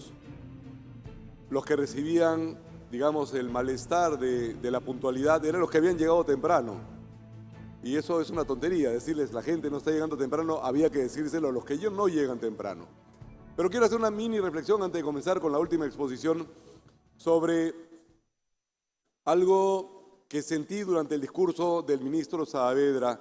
años, los que recibían, digamos, el malestar de la puntualidad eran los que habían llegado temprano. Y eso es una tontería, decirles la gente no está llegando temprano, había que decírselo a los que no llegan temprano. Pero quiero hacer una mini reflexión antes de comenzar con la última exposición sobre algo que sentí durante el discurso del ministro Saavedra.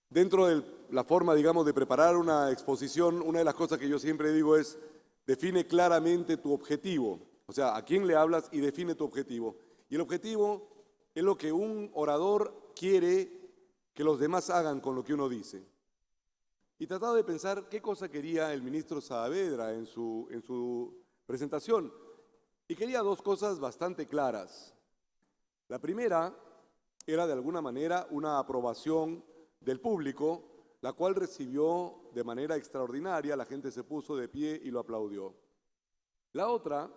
Dentro de la forma, digamos, de preparar una exposición, una de las cosas que yo siempre digo es, define claramente tu objetivo. O sea, a quién le hablas y define tu objetivo. Y el objetivo es lo que un orador quiere que los demás hagan con lo que uno dice. Y trataba de pensar qué cosa quería el ministro Saavedra en su presentación. Y quería dos cosas bastante claras. La primera era de alguna manera una aprobación del público, la cual recibió de manera extraordinaria, la gente se puso de pie y lo aplaudió. La otra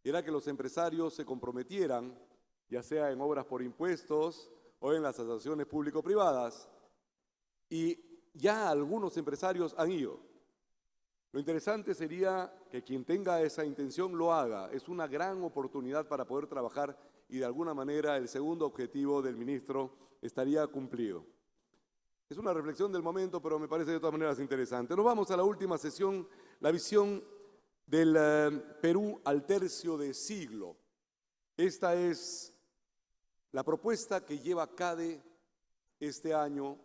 era que los empresarios se comprometieran, ya sea en obras por impuestos o en las asociaciones público-privadas, y ya algunos empresarios han ido. Lo interesante sería que quien tenga esa intención lo haga. Es una gran oportunidad para poder trabajar y de alguna manera el segundo objetivo del ministro estaría cumplido. Es una reflexión del momento, pero me parece de todas maneras interesante. Nos vamos a la última sesión, la visión del Perú al tercio de siglo. Esta es la propuesta que lleva CADE este año,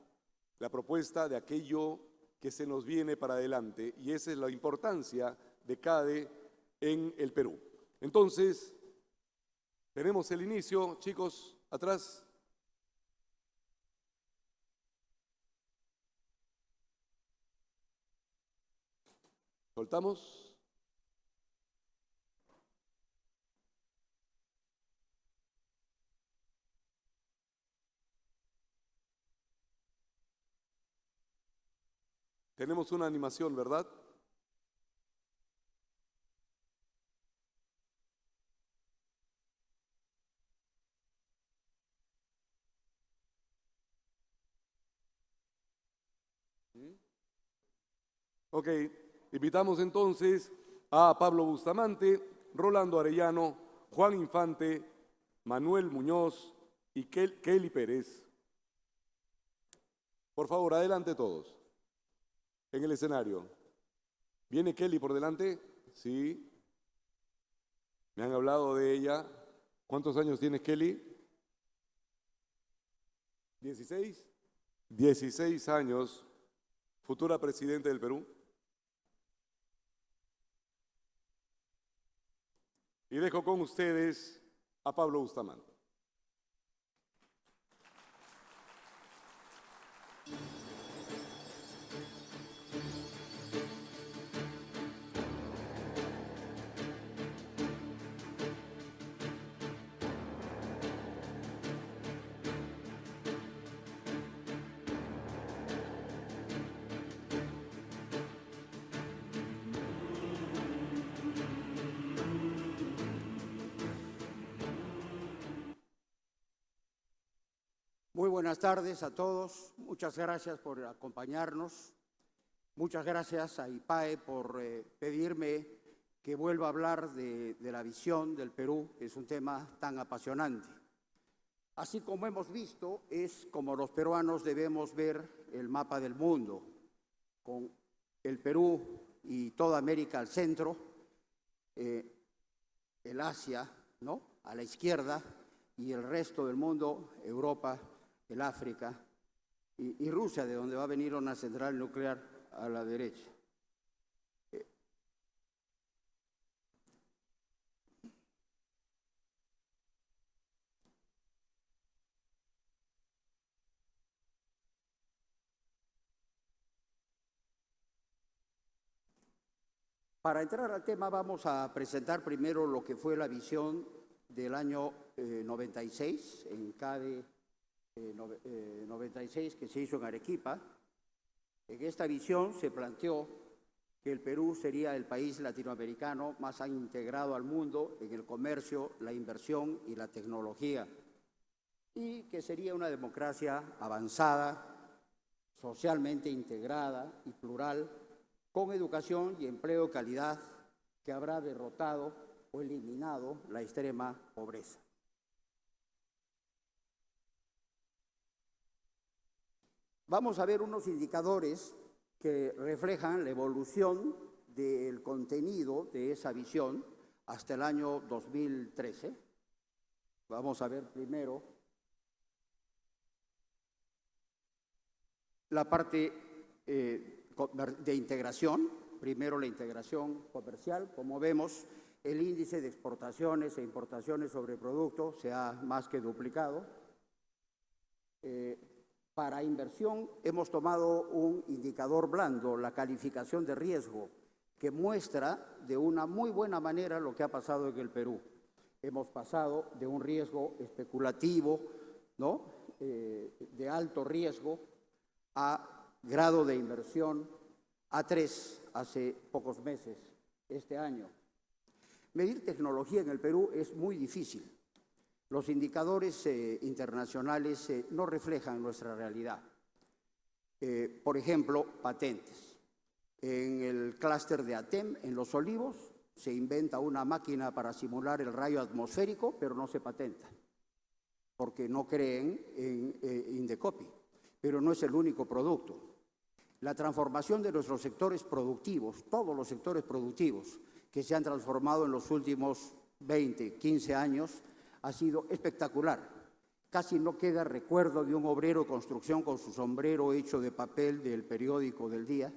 la propuesta de aquello que se nos viene para adelante, y esa es la importancia de CADE en el Perú. Entonces, tenemos el inicio, chicos, atrás. Soltamos. Tenemos una animación, ¿verdad? Ok, invitamos entonces a Pablo Bustamante, Rolando Arellano, Juan Infante, Manuel Muñoz y Kelly Pérez. Por favor, adelante todos. En el escenario. ¿Viene Kelly por delante? Sí. Me han hablado de ella. ¿Cuántos años tiene Kelly? 16. 16 años, futura presidenta del Perú. Y dejo con ustedes a Pablo Bustamante. Muy buenas tardes a todos. Muchas gracias por acompañarnos. Muchas gracias a IPAE por pedirme que vuelva a hablar de la visión del Perú, que es un tema tan apasionante. Así como hemos visto, es como los peruanos debemos ver el mapa del mundo, con el Perú y toda América al centro, el Asia, ¿no?, a la izquierda, y el resto del mundo, Europa, el África y Rusia, de donde va a venir una central nuclear a la derecha. Para entrar al tema vamos a presentar primero lo que fue la visión del año 96, en CADE 96, que se hizo en Arequipa. En esta visión se planteó que el Perú sería el país latinoamericano más integrado al mundo en el comercio, la inversión y la tecnología, y que sería una democracia avanzada, socialmente integrada y plural, con educación y empleo de calidad, que habrá derrotado o eliminado la extrema pobreza. Vamos a ver unos indicadores que reflejan la evolución del contenido de esa visión hasta el año 2013. Vamos a ver primero la parte de integración. Primero la integración comercial. Como vemos, el índice de exportaciones e importaciones sobre producto se ha más que duplicado. Para inversión hemos tomado un indicador blando, la calificación de riesgo, que muestra de una muy buena manera lo que ha pasado en el Perú. Hemos pasado de un riesgo especulativo, ¿no?, de alto riesgo, a grado de inversión A3 hace pocos meses, este año. Medir tecnología en el Perú es muy difícil. Los indicadores internacionales no reflejan nuestra realidad. Por ejemplo, patentes. En el clúster de ATEM, en Los Olivos, se inventa una máquina para simular el rayo atmosférico, pero no se patenta, porque no creen en Indecopi. Pero no es el único producto. La transformación de nuestros sectores productivos, todos los sectores productivos que se han transformado en los últimos 20, 15 años, ha sido espectacular. Casi no queda recuerdo de un obrero de construcción con su sombrero hecho de papel del periódico del día,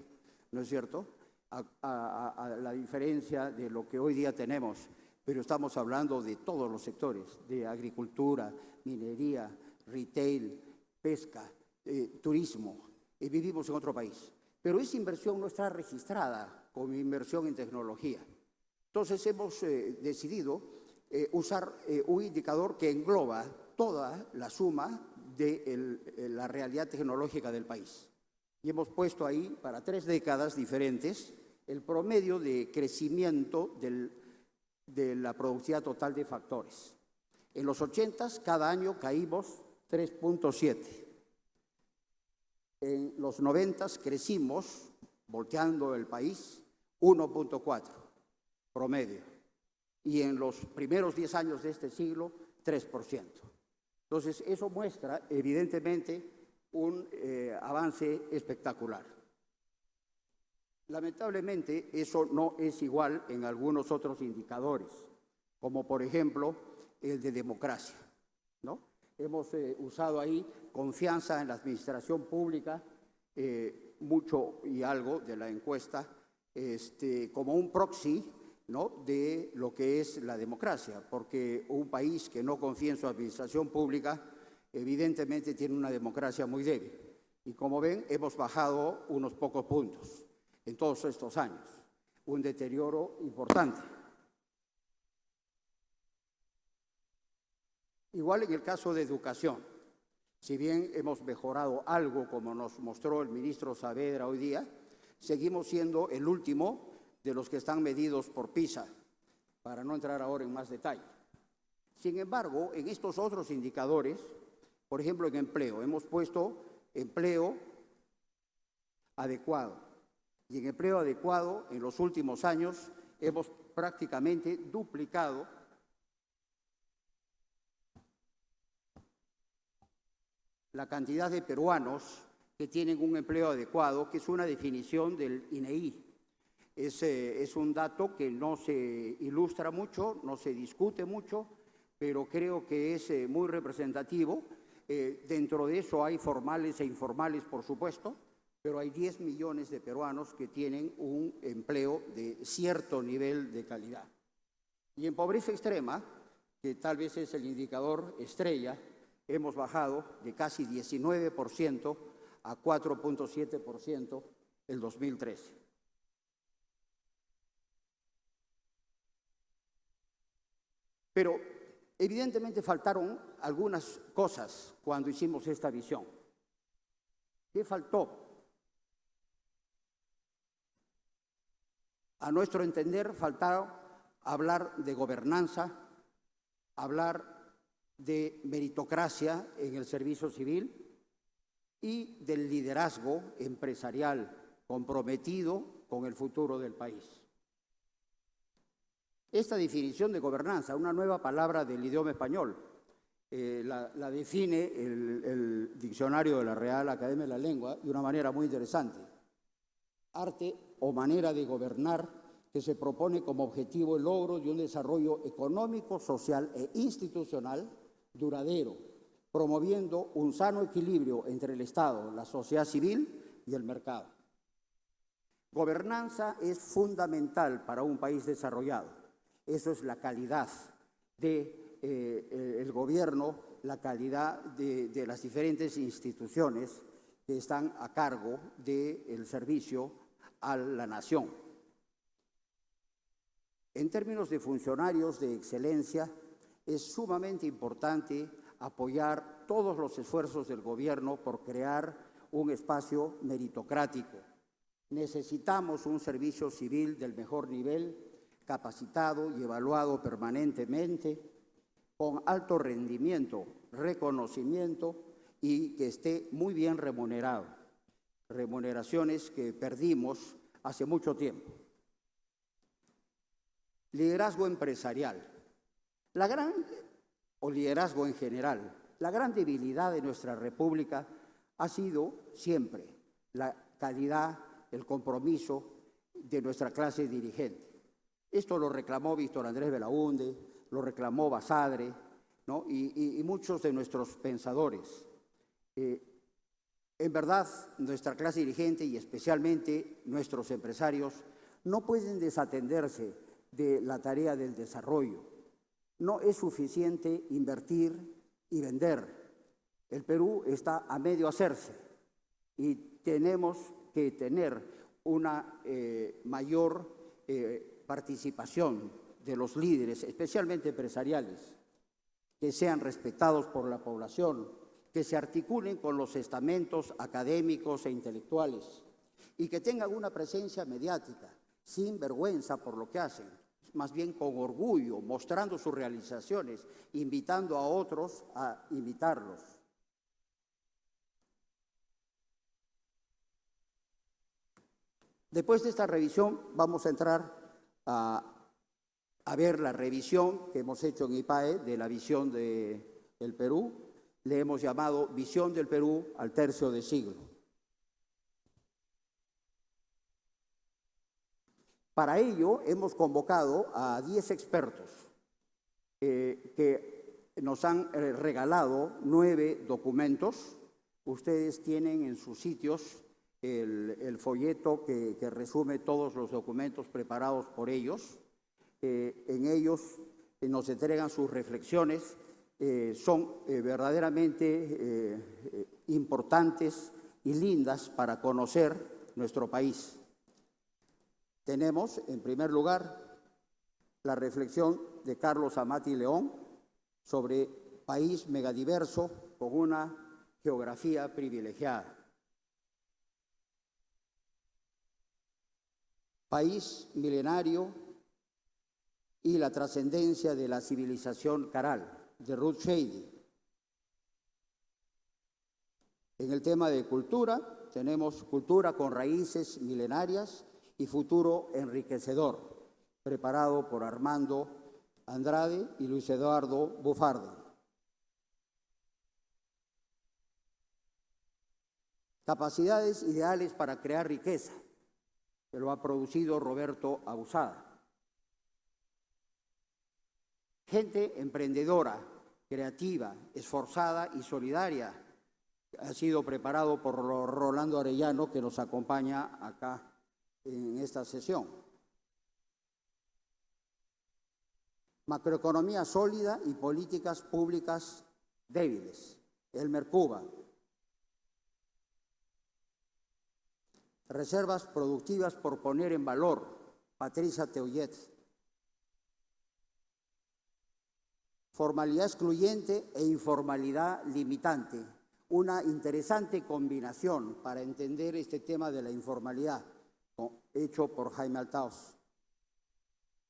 ¿no es cierto?, a la diferencia de lo que hoy día tenemos. Pero estamos hablando de todos los sectores, de agricultura, minería, retail, pesca, turismo. Vivimos en otro país. Pero esa inversión no está registrada como inversión en tecnología. Entonces hemos decidido usar un indicador que engloba toda la suma de la realidad tecnológica del país. Y hemos puesto ahí, para 3 décadas diferentes, el promedio de crecimiento de la productividad total de factores. En los 80s, cada año caímos 3.7. En los 90s crecimos, volteando el país, 1.4 promedio. Y en los primeros 10 años de este siglo, 3%. Entonces, eso muestra, evidentemente, un avance espectacular. Lamentablemente, eso no es igual en algunos otros indicadores, como por ejemplo el de democracia, ¿no? Hemos usado ahí confianza en la administración pública, mucho y algo de la encuesta, como un proxy, ¿no?, de lo que es la democracia, porque un país que no confía en su administración pública, evidentemente tiene una democracia muy débil. Y como ven, hemos bajado unos pocos puntos en todos estos años, un deterioro importante. Igual en el caso de educación, si bien hemos mejorado algo, como nos mostró el ministro Saavedra hoy día, seguimos siendo el último de los que están medidos por PISA, para no entrar ahora en más detalle. Sin embargo, en estos otros indicadores, por ejemplo, en empleo, hemos puesto empleo adecuado. Y en empleo adecuado, en los últimos años, hemos prácticamente duplicado la cantidad de peruanos que tienen un empleo adecuado, que es una definición del INEI. Es un dato que no se ilustra mucho, no se discute mucho, pero creo que es muy representativo. Dentro de eso hay formales e informales, por supuesto, pero hay 10 millones de peruanos que tienen un empleo de cierto nivel de calidad. Y en pobreza extrema, que tal vez es el indicador estrella, hemos bajado de casi 19% a 4.7% el 2013. Pero evidentemente faltaron algunas cosas cuando hicimos esta visión. ¿Qué faltó? A nuestro entender, faltaron hablar de gobernanza, hablar de meritocracia en el servicio civil y del liderazgo empresarial comprometido con el futuro del país. Esta definición de gobernanza, una nueva palabra del idioma español, la define el diccionario de la Real Academia de la Lengua de una manera muy interesante. Arte o manera de gobernar que se propone como objetivo el logro de un desarrollo económico, social e institucional duradero, promoviendo un sano equilibrio entre el Estado, la sociedad civil y el mercado. Gobernanza es fundamental para un país desarrollado. Eso es la calidad del gobierno, la calidad de las diferentes instituciones que están a cargo del servicio a la nación. En términos de funcionarios de excelencia, es sumamente importante apoyar todos los esfuerzos del gobierno por crear un espacio meritocrático. Necesitamos un servicio civil del mejor nivel, capacitado y evaluado permanentemente, con alto rendimiento, reconocimiento y que esté muy bien remunerado. Remuneraciones que perdimos hace mucho tiempo. Liderazgo empresarial. O liderazgo en general. La gran debilidad de nuestra República ha sido siempre la calidad, el compromiso de nuestra clase dirigente. Esto lo reclamó Víctor Andrés Belaúnde, lo reclamó Basadre, ¿no? y muchos de nuestros pensadores. En verdad, nuestra clase dirigente y especialmente nuestros empresarios no pueden desatenderse de la tarea del desarrollo. No es suficiente invertir y vender. El Perú está a medio hacerse y tenemos que tener una mayor participación de los líderes, especialmente empresariales, que sean respetados por la población, que se articulen con los estamentos académicos e intelectuales y que tengan una presencia mediática, sin vergüenza por lo que hacen, más bien con orgullo, mostrando sus realizaciones, invitando a otros a imitarlos. Después de esta revisión vamos a entrar a ver la revisión que hemos hecho en IPAE de la visión del Perú. Le hemos llamado Visión del Perú al tercio de siglo. Para ello hemos convocado a 10 expertos que nos han regalado 9 documentos. Ustedes tienen en sus sitios el folleto que resume todos los documentos preparados por ellos. En ellos nos entregan sus reflexiones. Son verdaderamente importantes y lindas para conocer nuestro país. Tenemos, en primer lugar, la reflexión de Carlos Amati León sobre país megadiverso con una geografía privilegiada. País milenario y la trascendencia de la civilización caral, de Ruth Shady. En el tema de cultura, tenemos cultura con raíces milenarias y futuro enriquecedor, preparado por Armando Andrade y Luis Eduardo Bufardi. Capacidades ideales para crear riqueza, que lo ha producido Roberto Abusada. Gente emprendedora, creativa, esforzada y solidaria, ha sido preparado por Rolando Arellano, que nos acompaña acá en esta sesión. Macroeconomía sólida y políticas públicas débiles, Elmer Cuba. Reservas productivas por poner en valor, Patricia Teullet. Formalidad excluyente e informalidad limitante, una interesante combinación para entender este tema de la informalidad, hecho por Jaime Altaos.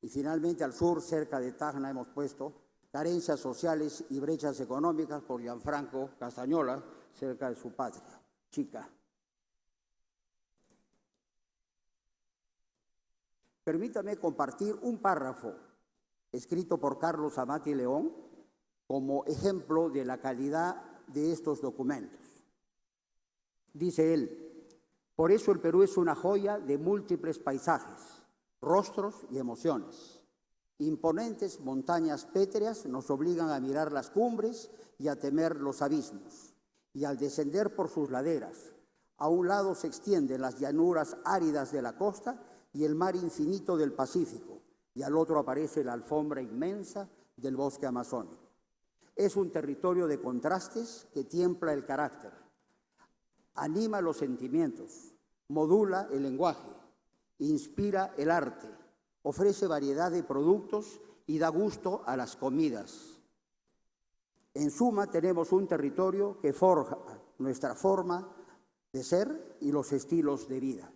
Y finalmente al sur, cerca de Tacna, hemos puesto carencias sociales y brechas económicas por Gianfranco Castañola, cerca de su patria, Chica. Permítame compartir un párrafo escrito por Carlos Amati León, como ejemplo de la calidad de estos documentos. Dice él: por eso el Perú es una joya de múltiples paisajes, rostros y emociones. Imponentes montañas pétreas nos obligan a mirar las cumbres y a temer los abismos. Y al descender por sus laderas, a un lado se extienden las llanuras áridas de la costa y el mar infinito del Pacífico, y al otro aparece la alfombra inmensa del bosque amazónico. Es un territorio de contrastes que tiembla el carácter, anima los sentimientos, modula el lenguaje, inspira el arte, ofrece variedad de productos y da gusto a las comidas. En suma, tenemos un territorio que forja nuestra forma de ser y los estilos de vida.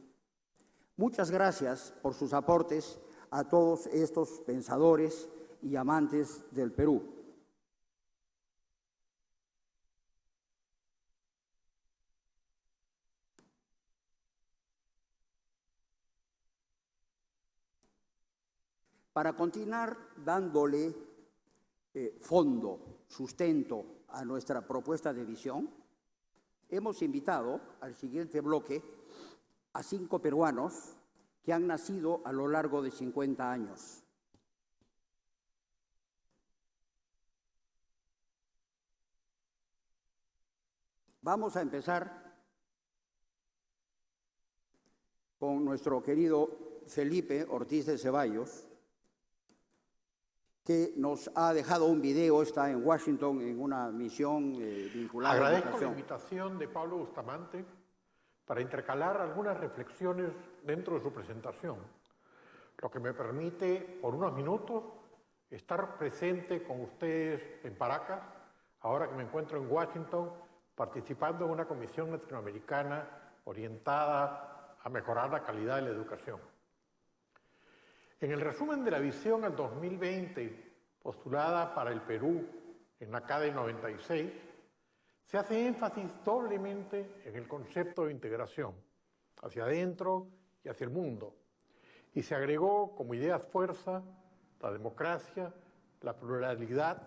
Muchas gracias por sus aportes a todos estos pensadores y amantes del Perú. Para continuar dándole fondo, sustento a nuestra propuesta de visión, hemos invitado al siguiente bloque a 5 peruanos que han nacido a lo largo de 50 años. Vamos a empezar con nuestro querido Felipe Ortiz de Ceballos, que nos ha dejado un video, está en Washington en una misión vinculada a la educación. Agradezco la invitación de Pablo Bustamante para intercalar algunas reflexiones dentro de su presentación, lo que me permite, por unos minutos, estar presente con ustedes en Paracas, ahora que me encuentro en Washington, participando en una comisión latinoamericana orientada a mejorar la calidad de la educación. En el resumen de la visión al 2020, postulada para el Perú en la CADE 96, se hace énfasis doblemente en el concepto de integración, hacia adentro y hacia el mundo, y se agregó como ideas fuerza la democracia, la pluralidad,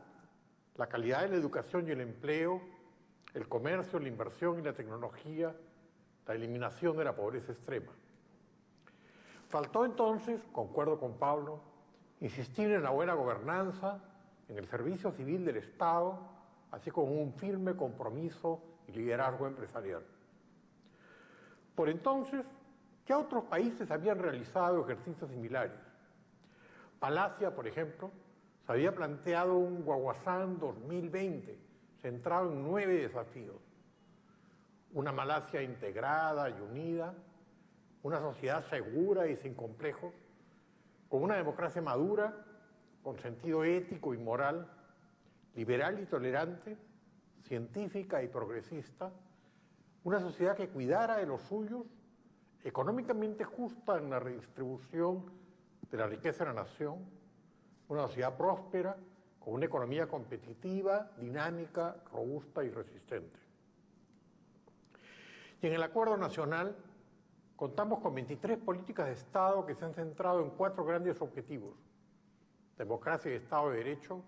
la calidad de la educación y el empleo, el comercio, la inversión y la tecnología, la eliminación de la pobreza extrema. Faltó entonces, concuerdo con Pablo, insistir en la buena gobernanza, en el servicio civil del Estado, así como un firme compromiso y liderazgo empresarial. Por entonces, ya otros países habían realizado ejercicios similares. Malasia, por ejemplo, se había planteado un Wawasan 2020, centrado en 9 desafíos. Una Malasia integrada y unida, una sociedad segura y sin complejos, con una democracia madura, con sentido ético y moral, liberal y tolerante, científica y progresista, una sociedad que cuidara de los suyos, económicamente justa en la redistribución de la riqueza de la nación, una sociedad próspera, con una economía competitiva, dinámica, robusta y resistente. Y en el Acuerdo Nacional contamos con 23 políticas de Estado que se han centrado en 4 grandes objetivos: democracia y Estado de Derecho,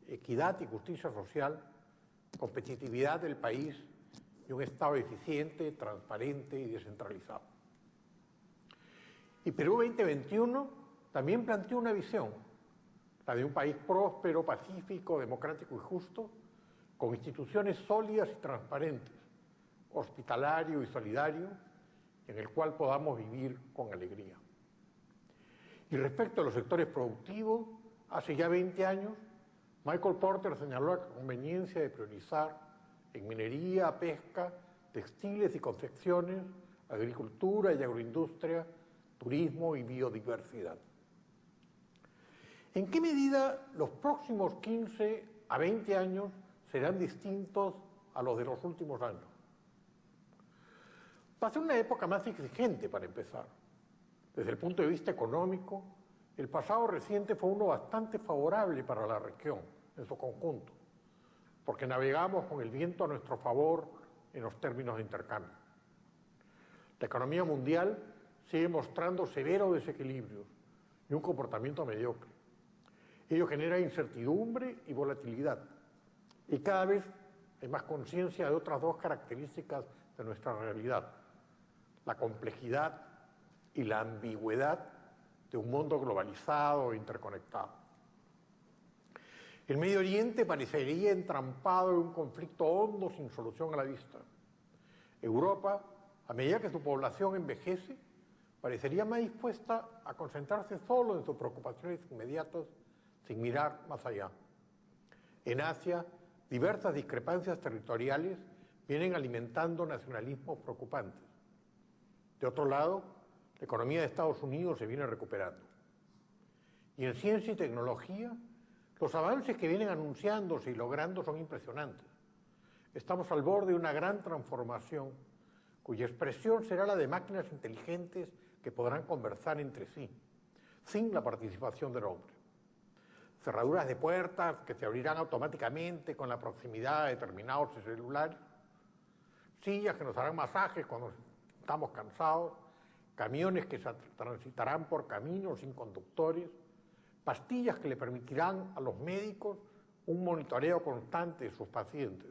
equidad y justicia social, competitividad del país y un Estado eficiente, transparente y descentralizado. Y Perú 2021 también planteó una visión, la de un país próspero, pacífico, democrático y justo, con instituciones sólidas y transparentes, hospitalario y solidario, en el cual podamos vivir con alegría. Y respecto a los sectores productivos, hace ya 20 años, Michael Porter señaló la conveniencia de priorizar en minería, pesca, textiles y confecciones, agricultura y agroindustria, turismo y biodiversidad. ¿En qué medida los próximos 15 a 20 años serán distintos a los de los últimos años? Va a ser una época más exigente para empezar. Desde el punto de vista económico, el pasado reciente fue uno bastante favorable para la región en su conjunto, porque navegamos con el viento a nuestro favor en los términos de intercambio. La economía mundial sigue mostrando severos desequilibrios y un comportamiento mediocre. Ello genera incertidumbre y volatilidad. Y cada vez hay más conciencia de otras dos características de nuestra realidad: la complejidad y la ambigüedad de un mundo globalizado e interconectado. El Medio Oriente parecería entrampado en un conflicto hondo sin solución a la vista. Europa, a medida que su población envejece, parecería más dispuesta a concentrarse solo en sus preocupaciones inmediatas sin mirar más allá. En Asia, diversas discrepancias territoriales vienen alimentando nacionalismos preocupantes. De otro lado, la economía de Estados Unidos se viene recuperando. Y en ciencia y tecnología, los avances que vienen anunciándose y logrando son impresionantes. Estamos al borde de una gran transformación cuya expresión será la de máquinas inteligentes que podrán conversar entre sí, sin la participación del hombre. Cerraduras de puertas que se abrirán automáticamente con la proximidad de determinados celulares, sillas que nos harán masajes cuando estamos cansados, camiones que transitarán por caminos sin conductores, pastillas que le permitirán a los médicos un monitoreo constante de sus pacientes,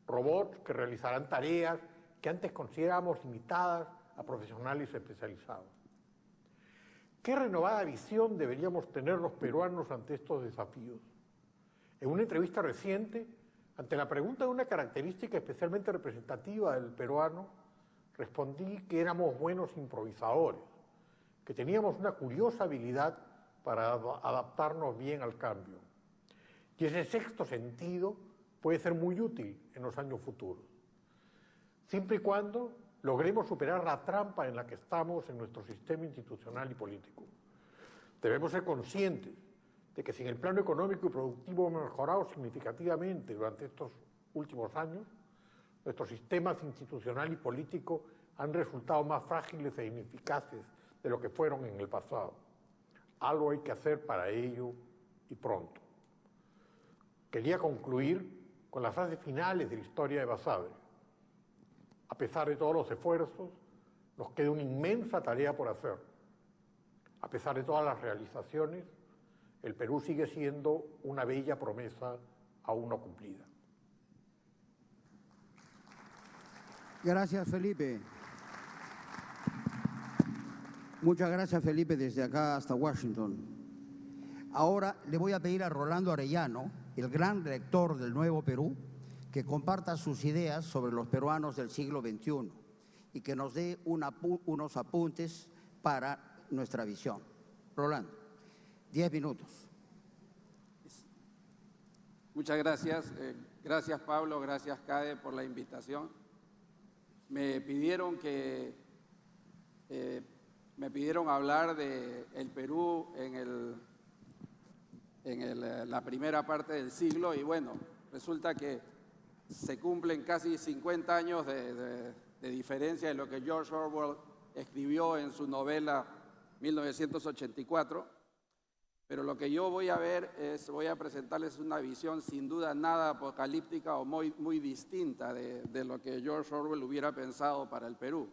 robots que realizarán tareas que antes considerábamos limitadas a profesionales especializados. ¿Qué renovada visión deberíamos tener los peruanos ante estos desafíos? En una entrevista reciente, ante la pregunta de una característica especialmente representativa del peruano, respondí que éramos buenos improvisadores, que teníamos una curiosa habilidad para adaptarnos bien al cambio. Y ese sexto sentido puede ser muy útil en los años futuros, siempre y cuando logremos superar la trampa en la que estamos en nuestro sistema institucional y político. Debemos ser conscientes de que si en el plano económico y productivo hemos mejorado significativamente durante estos últimos años, nuestros sistemas institucional y político han resultado más frágiles e ineficaces de lo que fueron en el pasado. Algo hay que hacer para ello y pronto. Quería concluir con las frases finales de la historia de Basadre. A pesar de todos los esfuerzos, nos queda una inmensa tarea por hacer. A pesar de todas las realizaciones, el Perú sigue siendo una bella promesa aún no cumplida. Gracias, Felipe. Muchas gracias, Felipe, desde acá hasta Washington. Ahora le voy a pedir a Rolando Arellano, el gran rector del Nuevo Perú, que comparta sus ideas sobre los peruanos del siglo XXI y que nos dé unos apuntes para nuestra visión. Rolando, 10 minutos. Muchas gracias. Gracias, Pablo, gracias, Cade, por la invitación. Me pidieron hablar del Perú en la primera parte del siglo y bueno, resulta que se cumplen casi 50 años de diferencia de lo que George Orwell escribió en su novela 1984, pero lo que yo voy a presentarles una visión sin duda nada apocalíptica o muy distinta de lo que George Orwell hubiera pensado para el Perú.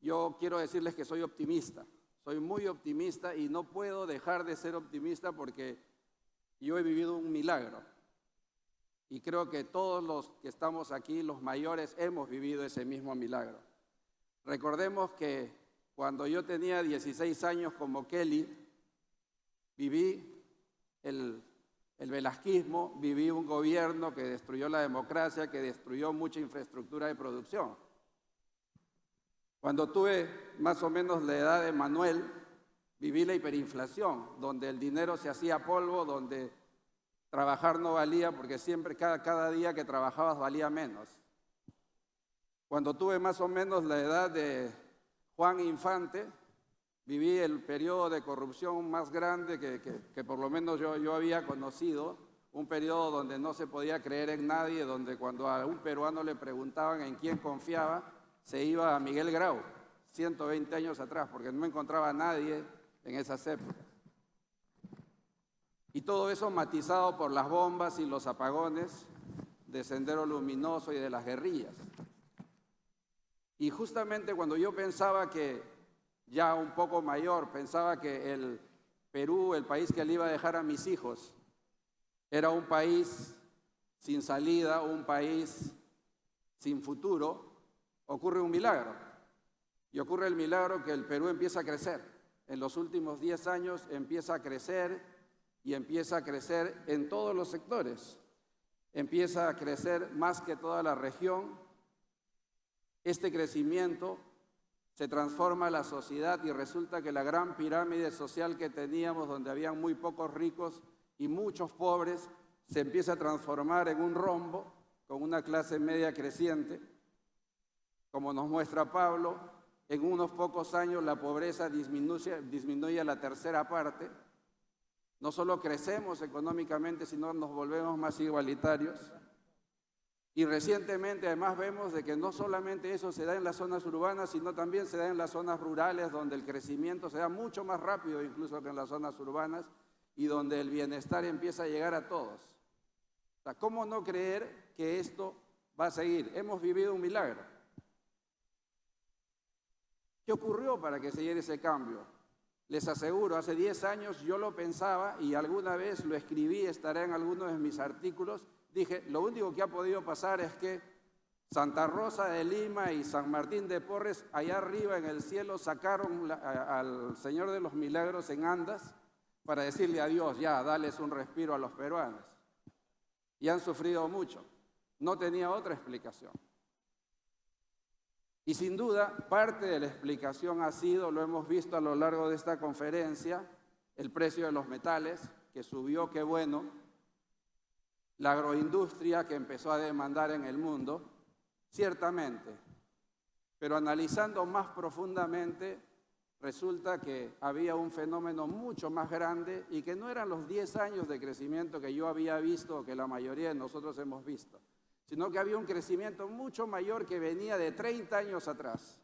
Yo quiero decirles que soy optimista, soy muy optimista y no puedo dejar de ser optimista porque yo he vivido un milagro. Y creo que todos los que estamos aquí, los mayores, hemos vivido ese mismo milagro. Recordemos que cuando yo tenía 16 años como Kelly, viví el velasquismo, viví un gobierno que destruyó la democracia, que destruyó mucha infraestructura de producción. Cuando tuve más o menos la edad de Manuel, viví la hiperinflación, donde el dinero se hacía polvo, donde trabajar no valía porque siempre, cada día que trabajabas valía menos. Cuando tuve más o menos la edad de Juan Infante, viví el periodo de corrupción más grande que por lo menos yo había conocido, un periodo donde no se podía creer en nadie, donde cuando a un peruano le preguntaban en quién confiaba, se iba a Miguel Grau, 120 años atrás, porque no encontraba a nadie en esas épocas. Y todo eso matizado por las bombas y los apagones de Sendero Luminoso y de las guerrillas. Y justamente cuando yo pensaba que, ya un poco mayor, pensaba que el Perú, el país que le iba a dejar a mis hijos, era un país sin salida, un país sin futuro, ocurre un milagro. Y ocurre el milagro que el Perú empieza a crecer. En los últimos 10 años empieza a crecer y empieza a crecer en todos los sectores. Empieza a crecer más que toda la región. Este crecimiento se transforma la sociedad y resulta que la gran pirámide social que teníamos, donde había muy pocos ricos y muchos pobres, se empieza a transformar en un rombo con una clase media creciente. Como nos muestra Pablo, en unos pocos años la pobreza disminuye a la tercera parte. No solo crecemos económicamente, sino nos volvemos más igualitarios. Y recientemente además vemos de que no solamente eso se da en las zonas urbanas, sino también se da en las zonas rurales, donde el crecimiento se da mucho más rápido incluso que en las zonas urbanas y donde el bienestar empieza a llegar a todos. O sea, ¿cómo no creer que esto va a seguir? Hemos vivido un milagro. ¿Qué ocurrió para que se diera ese cambio? Les aseguro, hace 10 años yo lo pensaba y alguna vez lo escribí, estará en algunos de mis artículos. Dije, lo único que ha podido pasar es que Santa Rosa de Lima y San Martín de Porres, allá arriba en el cielo, sacaron al Señor de los Milagros en andas para decirle adiós, ya, dales un respiro a los peruanos. Y han sufrido mucho. No tenía otra explicación. Y sin duda, parte de la explicación ha sido, lo hemos visto a lo largo de esta conferencia, el precio de los metales, que subió, qué bueno. La agroindustria que empezó a demandar en el mundo, ciertamente. Pero analizando más profundamente, resulta que había un fenómeno mucho más grande y que no eran los 10 años de crecimiento que yo había visto o que la mayoría de nosotros hemos visto, sino que había un crecimiento mucho mayor que venía de 30 años atrás,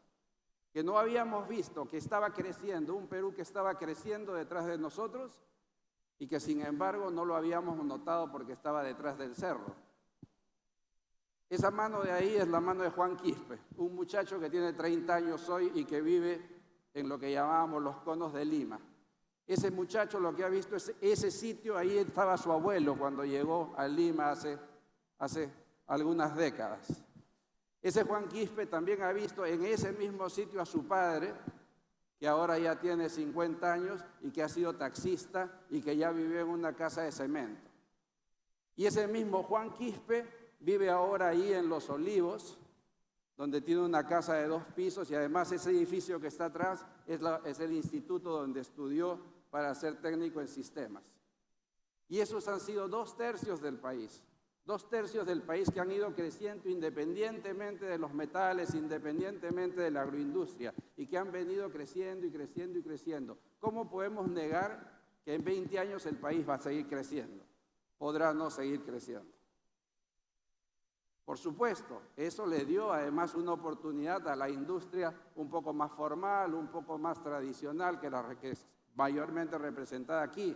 que no habíamos visto, que estaba creciendo, un Perú que estaba creciendo detrás de nosotros y que sin embargo no lo habíamos notado porque estaba detrás del cerro. Esa mano de ahí es la mano de Juan Quispe, un muchacho que tiene 30 años hoy y que vive en lo que llamábamos los conos de Lima. Ese muchacho lo que ha visto es ese sitio, ahí estaba su abuelo cuando llegó a Lima hace algunas décadas. Ese Juan Quispe también ha visto en ese mismo sitio a su padre, que ahora ya tiene 50 años y que ha sido taxista y que ya vive en una casa de cemento. Y ese mismo Juan Quispe vive ahora ahí en Los Olivos, donde tiene una casa de 2 pisos y además ese edificio que está atrás es el instituto donde estudió para ser técnico en sistemas. Y esos han sido 2/3 del país. 2/3 del país que han ido creciendo independientemente de los metales, independientemente de la agroindustria, y que han venido creciendo y creciendo y creciendo. ¿Cómo podemos negar que en 20 años el país va a seguir creciendo? Podrá no seguir creciendo. Por supuesto, eso le dio además una oportunidad a la industria un poco más formal, un poco más tradicional que la que es mayormente representada aquí.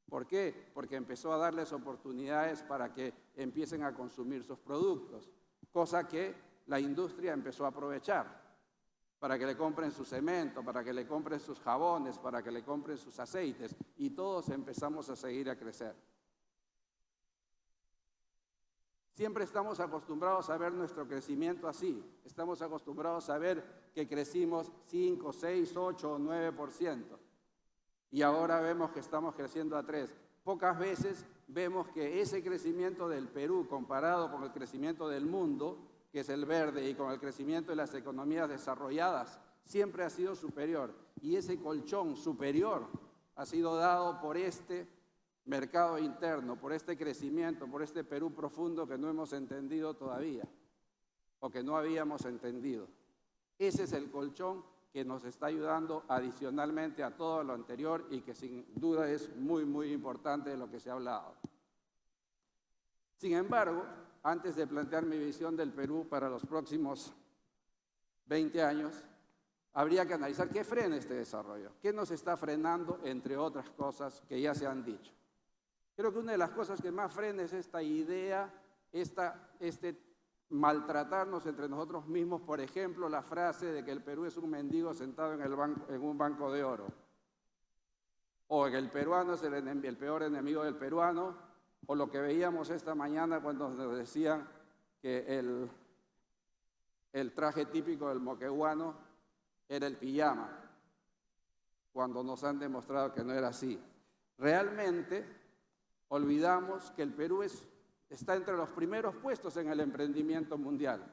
¿Por qué? Porque empezó a darles oportunidades para que empiecen a consumir sus productos, cosa que la industria empezó a aprovechar para que le compren su cemento, para que le compren sus jabones, para que le compren sus aceites, y todos empezamos a seguir a crecer. Siempre estamos acostumbrados a ver nuestro crecimiento así. Estamos acostumbrados a ver que crecimos 5, 6, 8 o 9%. Y ahora vemos que estamos creciendo a 3. Pocas veces vemos que ese crecimiento del Perú comparado con el crecimiento del mundo, que es el verde, y con el crecimiento de las economías desarrolladas, siempre ha sido superior. Y ese colchón superior ha sido dado por este mercado interno, por este crecimiento, por este Perú profundo que no hemos entendido todavía, o que no habíamos entendido. Ese es el colchón que nos está ayudando adicionalmente a todo lo anterior y que sin duda es muy, muy importante de lo que se ha hablado. Sin embargo, antes de plantear mi visión del Perú para los próximos 20 años, habría que analizar qué frena este desarrollo, qué nos está frenando, entre otras cosas que ya se han dicho. Creo que una de las cosas que más frena es esta idea, este maltratarnos entre nosotros mismos. Por ejemplo, la frase de que el Perú es un mendigo sentado en un banco de oro. o el peruano es el peor enemigo del peruano, o lo que veíamos esta mañana cuando nos decían que el traje típico del moqueguano era el pijama, cuando nos han demostrado que no era así. Realmente olvidamos que el Perú está entre los primeros puestos en el emprendimiento mundial,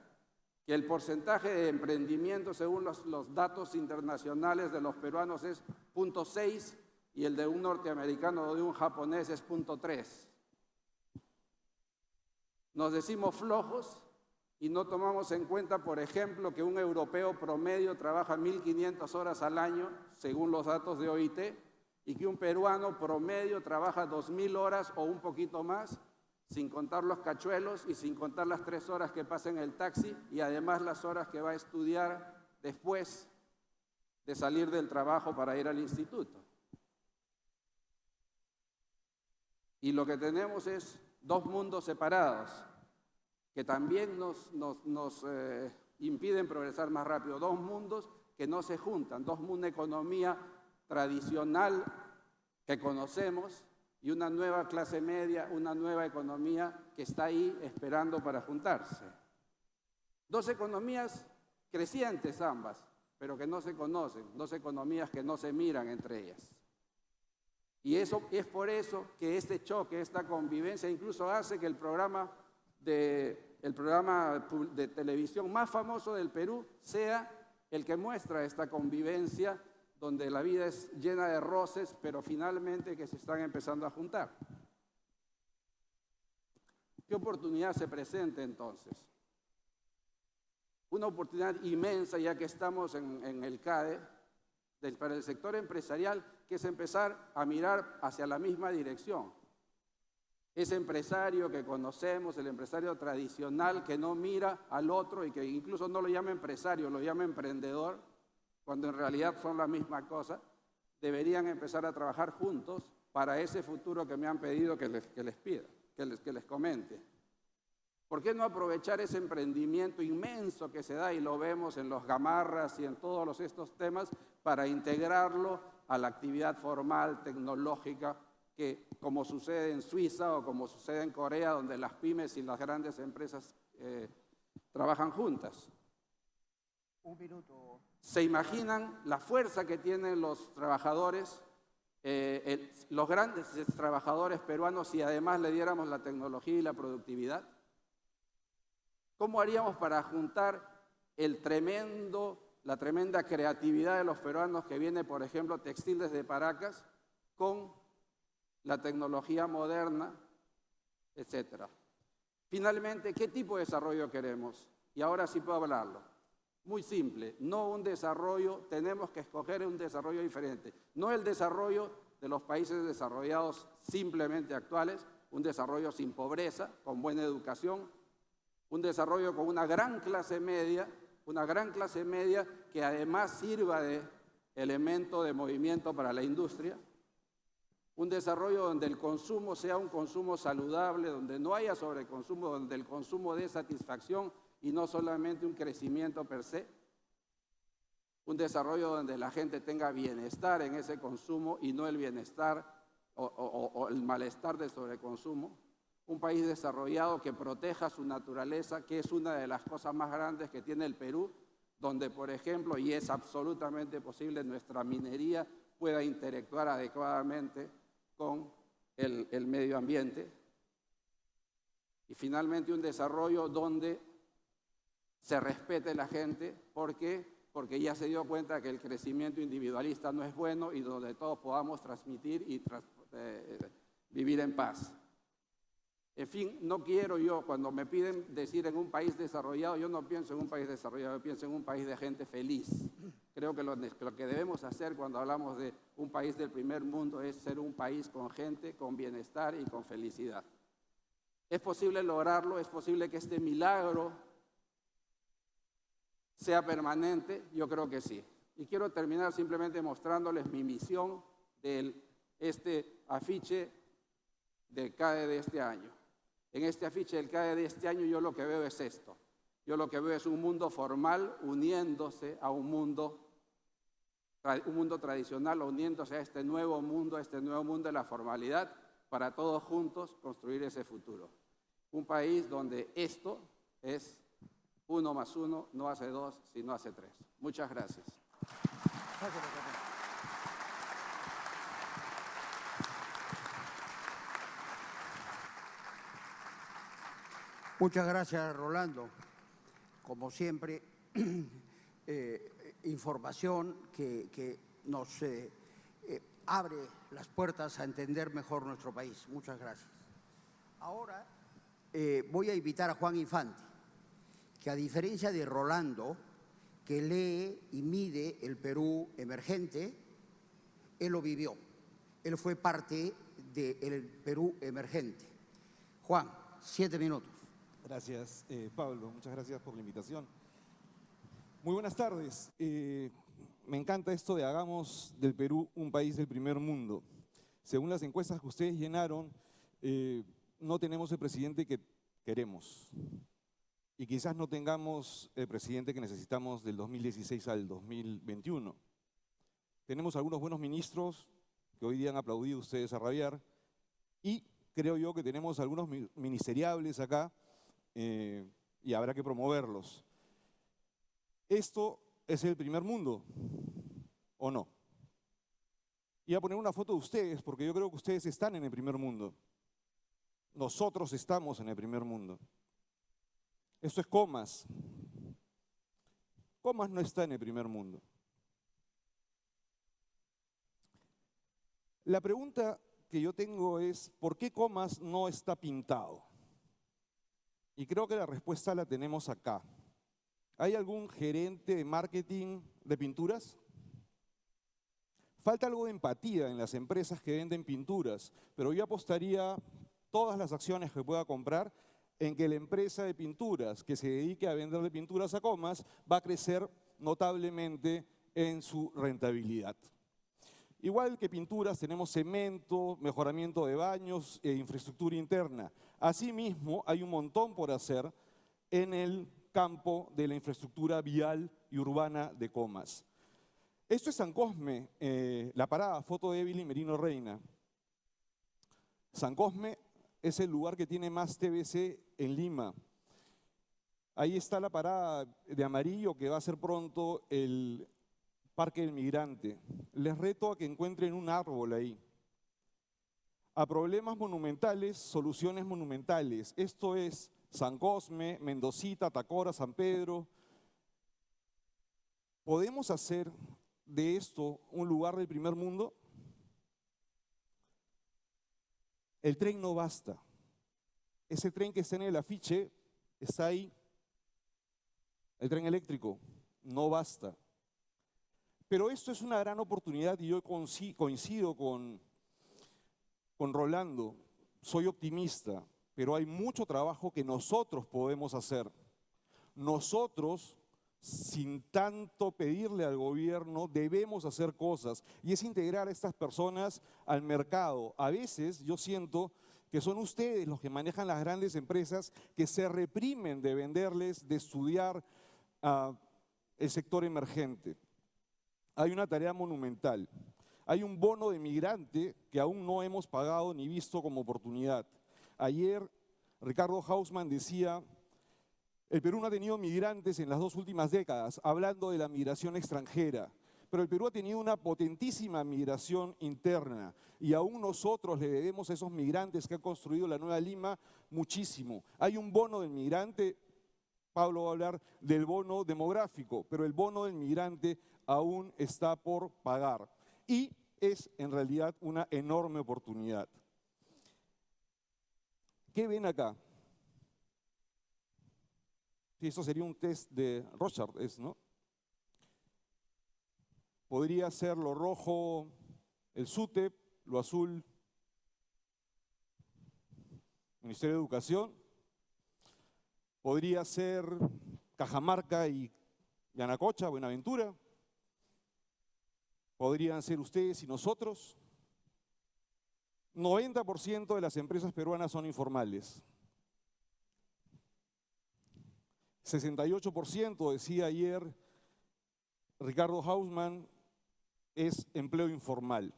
que el porcentaje de emprendimiento según los datos internacionales de los peruanos es 0.6 y el de un norteamericano o de un japonés es 0.3. Nos decimos flojos y no tomamos en cuenta, por ejemplo, que un europeo promedio trabaja 1.500 horas al año, según los datos de OIT, y que un peruano promedio trabaja 2.000 horas o un poquito más, sin contar los cachuelos y sin contar las 3 horas que pasa en el taxi y además las horas que va a estudiar después de salir del trabajo para ir al instituto. Y lo que tenemos es 2 mundos separados que también nos impiden progresar más rápido. 2 mundos que no se juntan, una economía tradicional que conocemos y una nueva clase media, una nueva economía que está ahí esperando para juntarse. 2 economías crecientes ambas, pero que no se conocen, 2 economías que no se miran entre ellas. Y eso es por eso que este choque, esta convivencia, incluso hace que el programa de televisión más famoso del Perú sea el que muestra esta convivencia donde la vida es llena de roces, pero finalmente que se están empezando a juntar. ¿Qué oportunidad se presenta entonces? Una oportunidad inmensa, ya que estamos en el CADE, para el sector empresarial, que es empezar a mirar hacia la misma dirección. Ese empresario que conocemos, el empresario tradicional que no mira al otro y que incluso no lo llama empresario, lo llama emprendedor, cuando en realidad son la misma cosa, deberían empezar a trabajar juntos para ese futuro que me han pedido que les comente. ¿Por qué no aprovechar ese emprendimiento inmenso que se da y lo vemos en los gamarras y en todos estos temas para integrarlo a la actividad formal, tecnológica, que como sucede en Suiza o como sucede en Corea, donde las pymes y las grandes empresas trabajan juntas? Un minuto. ¿Se imaginan la fuerza que tienen los trabajadores, los grandes trabajadores peruanos, si además le diéramos la tecnología y la productividad? ¿Cómo haríamos para juntar la tremenda creatividad de los peruanos que viene, por ejemplo, textiles de Paracas, con la tecnología moderna, etcétera? Finalmente, ¿qué tipo de desarrollo queremos? Y ahora sí puedo hablarlo. Muy simple, no un desarrollo, tenemos que escoger un desarrollo diferente. No el desarrollo de los países desarrollados simplemente actuales, un desarrollo sin pobreza, con buena educación, un desarrollo con una gran clase media que además sirva de elemento de movimiento para la industria, un desarrollo donde el consumo sea un consumo saludable, donde no haya sobreconsumo, donde el consumo dé satisfacción y no solamente un crecimiento per se, un desarrollo donde la gente tenga bienestar en ese consumo y no el bienestar o el malestar del sobreconsumo, un país desarrollado que proteja su naturaleza, que es una de las cosas más grandes que tiene el Perú, donde, por ejemplo, y es absolutamente posible, nuestra minería pueda interactuar adecuadamente con el medio ambiente. Y finalmente un desarrollo donde se respete la gente. ¿Por qué? Porque ya se dio cuenta que el crecimiento individualista no es bueno y donde todos podamos transmitir y vivir en paz. En fin, no quiero yo, cuando me piden decir en un país desarrollado, yo no pienso en un país desarrollado, yo pienso en un país de gente feliz. Creo que lo que debemos hacer cuando hablamos de un país del primer mundo es ser un país con gente, con bienestar y con felicidad. ¿Es posible lograrlo? ¿Es posible que este milagro sea permanente? Yo creo que sí. Y quiero terminar simplemente mostrándoles mi misión de este afiche del CADE de este año. En este afiche del CADE de este año yo lo que veo es esto. Yo lo que veo es un mundo formal uniéndose a un mundo un mundo tradicional uniéndose a este nuevo mundo de la formalidad, para todos juntos construir ese futuro. Un país donde esto es 1 más 1, no hace 2, sino hace 3. Muchas gracias. Muchas gracias, Rolando. Como siempre, información que nos abre las puertas a entender mejor nuestro país. Muchas gracias. Ahora voy a invitar a Juan Infante, que a diferencia de Rolando, que lee y mide el Perú emergente, él lo vivió. Él fue parte del Perú emergente. Juan, 7 minutos. Gracias, Pablo. Muchas gracias por la invitación. Muy buenas tardes. Me encanta esto de hagamos del Perú un país del primer mundo. Según las encuestas que ustedes llenaron, no tenemos el presidente que queremos. Y quizás no tengamos el presidente que necesitamos del 2016 al 2021. Tenemos algunos buenos ministros que hoy día han aplaudido ustedes a rabiar. Y creo yo que tenemos algunos ministeriables acá y habrá que promoverlos. ¿Esto es el primer mundo o no? Y voy a poner una foto de ustedes porque yo creo que ustedes están en el primer mundo. Nosotros estamos en el primer mundo. Esto es Comas. Comas no está en el primer mundo. La pregunta que yo tengo es, ¿por qué Comas no está pintado? Y creo que la respuesta la tenemos acá. ¿Hay algún gerente de marketing de pinturas? Falta algo de empatía en las empresas que venden pinturas, pero yo apostaría todas las acciones que pueda comprar en que la empresa de pinturas que se dedique a venderle pinturas a Comas va a crecer notablemente en su rentabilidad. Igual que pinturas, tenemos cemento, mejoramiento de baños e infraestructura interna. Asimismo, hay un montón por hacer en el campo de la infraestructura vial y urbana de Comas. Esto es San Cosme, la parada, foto de Evelyn Merino Reina. San Cosme es el lugar que tiene más TBC en Lima. Ahí está la parada de amarillo que va a ser pronto el Parque del Migrante. Les reto a que encuentren un árbol ahí. A problemas monumentales, soluciones monumentales. Esto es San Cosme, Mendocita, Tacora, San Pedro. ¿Podemos hacer de esto un lugar del primer mundo? El tren no basta. Ese tren que está en el afiche está ahí. El tren eléctrico no basta. Pero esto es una gran oportunidad y yo coincido con Rolando. Soy optimista, pero hay mucho trabajo que nosotros podemos hacer. Nosotros, sin tanto pedirle al gobierno, debemos hacer cosas y es integrar a estas personas al mercado. A veces yo siento que son ustedes los que manejan las grandes empresas que se reprimen de venderles, de estudiar el sector emergente. Hay una tarea monumental. Hay un bono de migrante que aún no hemos pagado ni visto como oportunidad. Ayer Ricardo Hausmann decía, el Perú no ha tenido migrantes en las 2 últimas décadas, hablando de la migración extranjera, pero el Perú ha tenido una potentísima migración interna y aún nosotros le debemos a esos migrantes que han construido la Nueva Lima muchísimo. Hay un bono del migrante, Pablo va a hablar del bono demográfico, pero el bono del migrante aún está por pagar y es en realidad una enorme oportunidad. ¿Qué ven acá? Sí, eso sería un test de Rorschach, ¿no? Podría ser lo rojo el SUTEP, lo azul Ministerio de Educación. Podría ser Cajamarca y Yanacocha, Buenaventura. Podrían ser ustedes y nosotros. 90% de las empresas peruanas son informales. 68% decía ayer Ricardo Hausmann es empleo informal.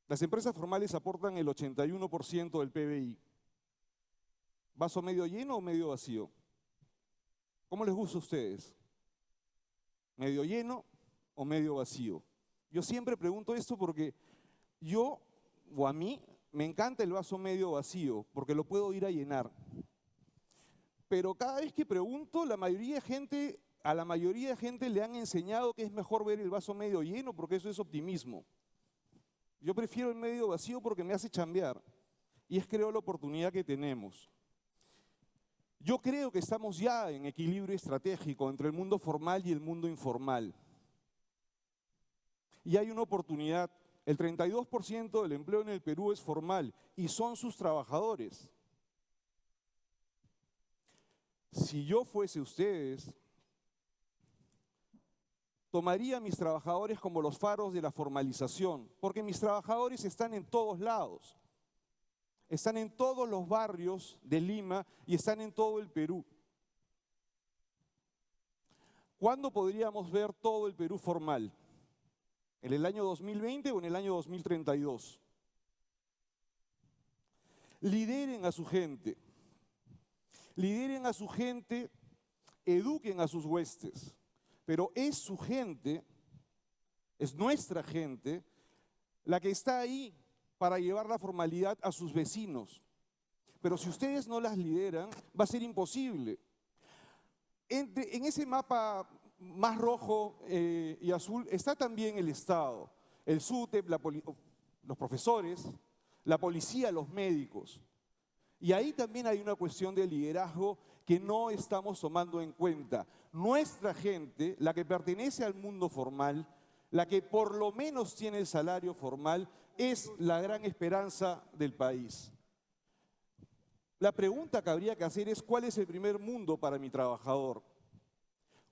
Las empresas formales aportan el 81% del PBI. ¿Vaso medio lleno o medio vacío? ¿Cómo les gusta a ustedes? ¿Medio lleno o medio vacío? Yo siempre pregunto esto porque a mí, me encanta el vaso medio vacío, porque lo puedo ir a llenar. Pero cada vez que pregunto, a la mayoría de gente le han enseñado que es mejor ver el vaso medio lleno, porque eso es optimismo. Yo prefiero el medio vacío porque me hace chambear y es, creo, la oportunidad que tenemos. Yo creo que estamos ya en equilibrio estratégico entre el mundo formal y el mundo informal. Y hay una oportunidad. El 32% del empleo en el Perú es formal y son sus trabajadores. Si yo fuese ustedes, tomaría a mis trabajadores como los faros de la formalización, porque mis trabajadores están en todos lados. Están en todos los barrios de Lima y están en todo el Perú. ¿Cuándo podríamos ver todo el Perú formal? ¿En el año 2020 o en el año 2032? Lideren a su gente. Lideren a su gente, eduquen a sus huestes. Pero es su gente, es nuestra gente, la que está ahí para llevar la formalidad a sus vecinos. Pero si ustedes no las lideran, va a ser imposible. En ese mapa más rojo y azul está también el Estado, el SUTEP, los profesores, la policía, los médicos. Y ahí también hay una cuestión de liderazgo que no estamos tomando en cuenta. Nuestra gente, la que pertenece al mundo formal, la que por lo menos tiene el salario formal, es la gran esperanza del país. La pregunta que habría que hacer es: ¿cuál es el primer mundo para mi trabajador?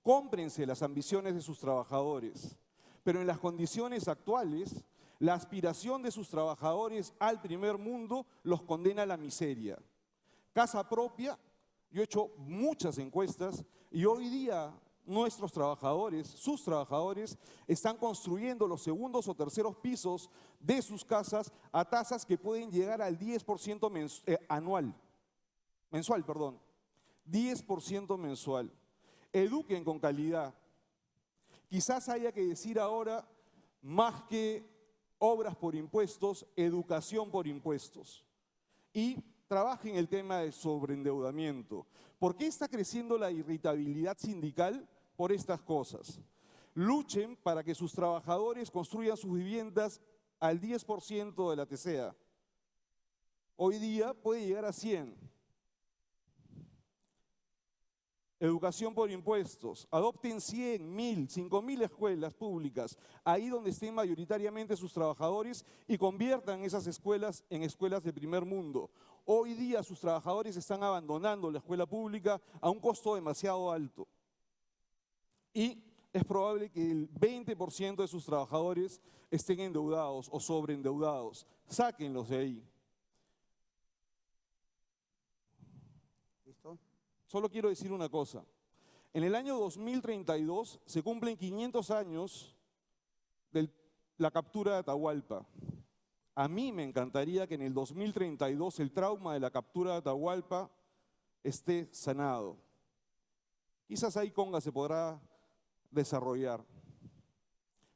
Cómprense las ambiciones de sus trabajadores, pero en las condiciones actuales, la aspiración de sus trabajadores al primer mundo los condena a la miseria. Casa propia, yo he hecho muchas encuestas y hoy día nuestros trabajadores, sus trabajadores, están construyendo los segundos o terceros pisos de sus casas a tasas que pueden llegar al 10% mensual, 10% mensual. Eduquen con calidad. Quizás haya que decir ahora, más que obras por impuestos, educación por impuestos. Y trabajen el tema del sobreendeudamiento. ¿Por qué está creciendo la irritabilidad sindical? Por estas cosas. Luchen para que sus trabajadores construyan sus viviendas al 10% de la TCA. Hoy día puede llegar a 100. Educación por impuestos. Adopten 100, 1000, 5000 escuelas públicas, ahí donde estén mayoritariamente sus trabajadores, y conviertan esas escuelas en escuelas de primer mundo. Hoy día sus trabajadores están abandonando la escuela pública a un costo demasiado alto. Y es probable que el 20% de sus trabajadores estén endeudados o sobreendeudados. Sáquenlos de ahí. ¿Listo? Solo quiero decir una cosa. En el año 2032 se cumplen 500 años de la captura de Atahualpa. A mí me encantaría que en el 2032 el trauma de la captura de Atahualpa esté sanado. Quizás ahí Conga se podrá desarrollar.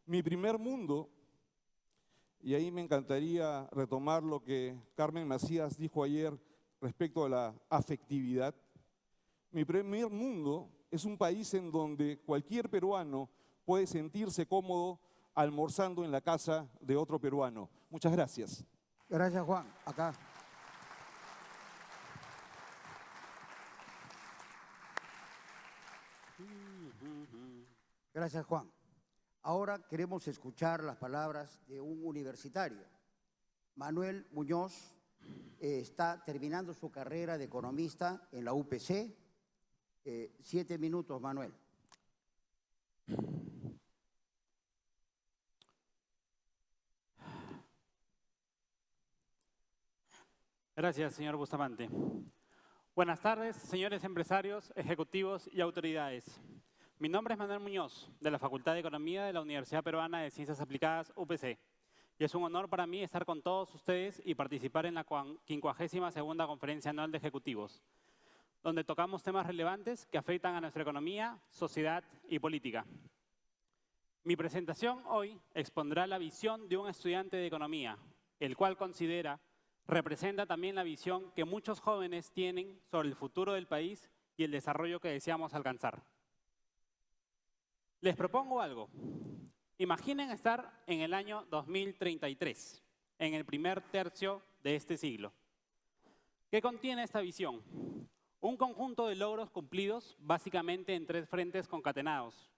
Mi primer mundo, y ahí me encantaría retomar lo que Carmen Macías dijo ayer respecto a la afectividad. Mi primer mundo es un país en donde cualquier peruano puede sentirse cómodo almorzando en la casa de otro peruano. Muchas gracias. Gracias, Juan. Acá. Gracias, Juan. Ahora queremos escuchar las palabras de un universitario. Manuel Muñoz está terminando su carrera de economista en la UPC. 7 minutos, Manuel. Gracias, señor Bustamante. Buenas tardes, señores empresarios, ejecutivos y autoridades. Mi nombre es Manuel Muñoz, de la Facultad de Economía de la Universidad Peruana de Ciencias Aplicadas, UPC. Y es un honor para mí estar con todos ustedes y participar en la 52ª Conferencia Anual de Ejecutivos, donde tocamos temas relevantes que afectan a nuestra economía, sociedad y política. Mi presentación hoy expondrá la visión de un estudiante de economía, el cual representa también la visión que muchos jóvenes tienen sobre el futuro del país y el desarrollo que deseamos alcanzar. Les propongo algo. Imaginen estar en el año 2033, en el primer tercio de este siglo. ¿Qué contiene esta visión? Un conjunto de logros cumplidos básicamente en 3 frentes concatenados,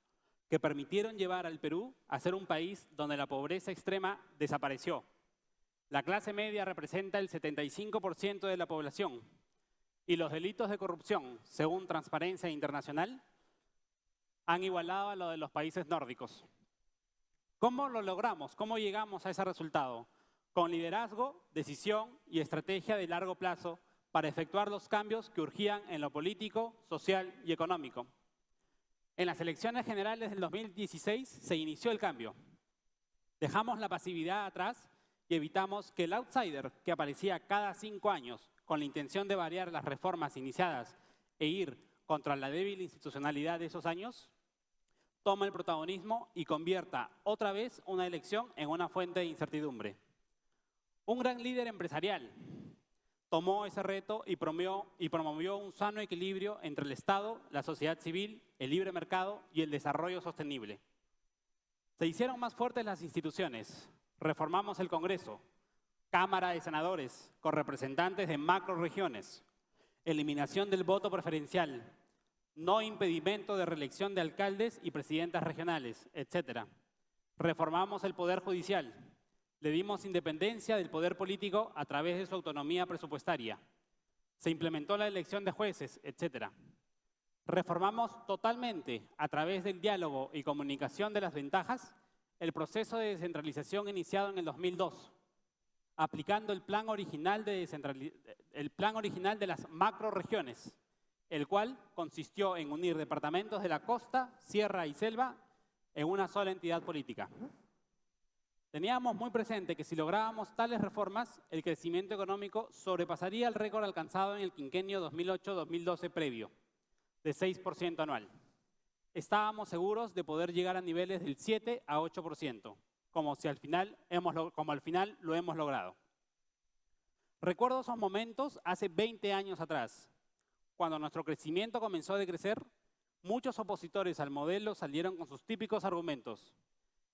que permitieron llevar al Perú a ser un país donde la pobreza extrema desapareció. La clase media representa el 75% de la población y los delitos de corrupción, según Transparencia Internacional, han igualado a lo de los países nórdicos. ¿Cómo lo logramos? ¿Cómo llegamos a ese resultado? Con liderazgo, decisión y estrategia de largo plazo para efectuar los cambios que urgían en lo político, social y económico. En las elecciones generales del 2016 se inició el cambio. Dejamos la pasividad atrás y evitamos que el outsider, que aparecía cada 5 años con la intención de variar las reformas iniciadas e ir contra la débil institucionalidad de esos años, tome el protagonismo y convierta otra vez una elección en una fuente de incertidumbre. Un gran líder empresarial tomó ese reto y promovió un sano equilibrio entre el Estado, la sociedad civil, el libre mercado y el desarrollo sostenible. Se hicieron más fuertes las instituciones. Reformamos el Congreso, Cámara de Senadores con representantes de macrorregiones, eliminación del voto preferencial, no impedimento de reelección de alcaldes y presidentas regionales, etc. Reformamos el Poder Judicial. Le dimos independencia del poder político a través de su autonomía presupuestaria. Se implementó la elección de jueces, etc. Reformamos totalmente, a través del diálogo y comunicación de las ventajas, el proceso de descentralización iniciado en el 2002, aplicando el plan original de las macrorregiones, el cual consistió en unir departamentos de la costa, sierra y selva en una sola entidad política. Teníamos muy presente que si lográbamos tales reformas, el crecimiento económico sobrepasaría el récord alcanzado en el quinquenio 2008-2012 previo, de 6% anual. Estábamos seguros de poder llegar a niveles del 7 a 8%, como al final lo hemos logrado. Recuerdo esos momentos hace 20 años atrás. Cuando nuestro crecimiento comenzó a decrecer, muchos opositores al modelo salieron con sus típicos argumentos.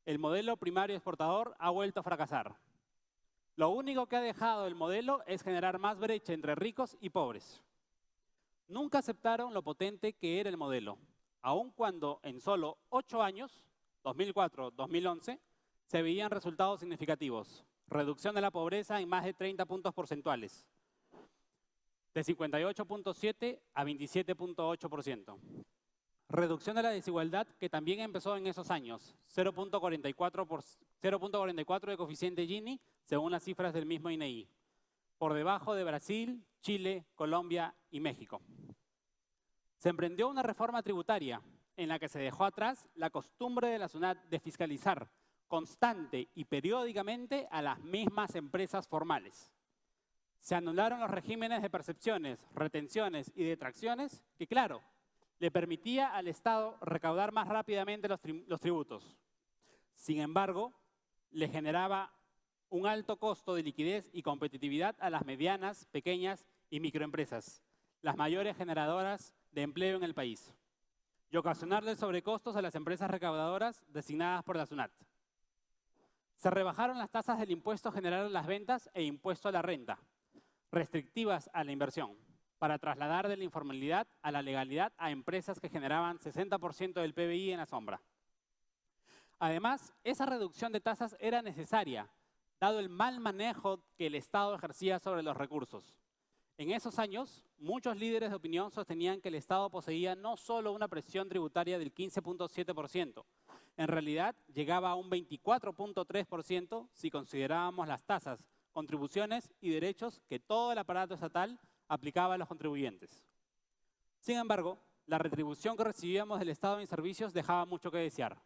El modelo primario exportador ha vuelto a fracasar. Lo único que ha dejado el modelo es generar más brecha entre ricos y pobres. Nunca aceptaron lo potente que era el modelo, aun cuando en solo 8 años, 2004-2011, se veían resultados significativos. Reducción de la pobreza en más de 30 puntos porcentuales, de 58.7 a 27.8%. Reducción de la desigualdad que también empezó en esos años, 0.44 de coeficiente Gini, según las cifras del mismo INEGI, por debajo de Brasil, Chile, Colombia y México. Se emprendió una reforma tributaria en la que se dejó atrás la costumbre de la SUNAT de fiscalizar constante y periódicamente a las mismas empresas formales. Se anularon los regímenes de percepciones, retenciones y detracciones que, claro, le permitía al Estado recaudar más rápidamente los tributos. Sin embargo, le generaba un alto costo de liquidez y competitividad a las medianas, pequeñas y microempresas, las mayores generadoras de empleo en el país, y ocasionarle sobrecostos a las empresas recaudadoras designadas por la SUNAT. Se rebajaron las tasas del impuesto general a las ventas e impuesto a la renta, restrictivas a la inversión, para trasladar de la informalidad a la legalidad a empresas que generaban 60% del PBI en la sombra. Además, esa reducción de tasas era necesaria, dado el mal manejo que el Estado ejercía sobre los recursos. En esos años, muchos líderes de opinión sostenían que el Estado poseía no solo una presión tributaria del 15.7%, en realidad llegaba a un 24.3% si considerábamos las tasas, contribuciones y derechos que todo el aparato estatal aplicaba a los contribuyentes. Sin embargo, la retribución que recibíamos del Estado en servicios dejaba mucho que desear.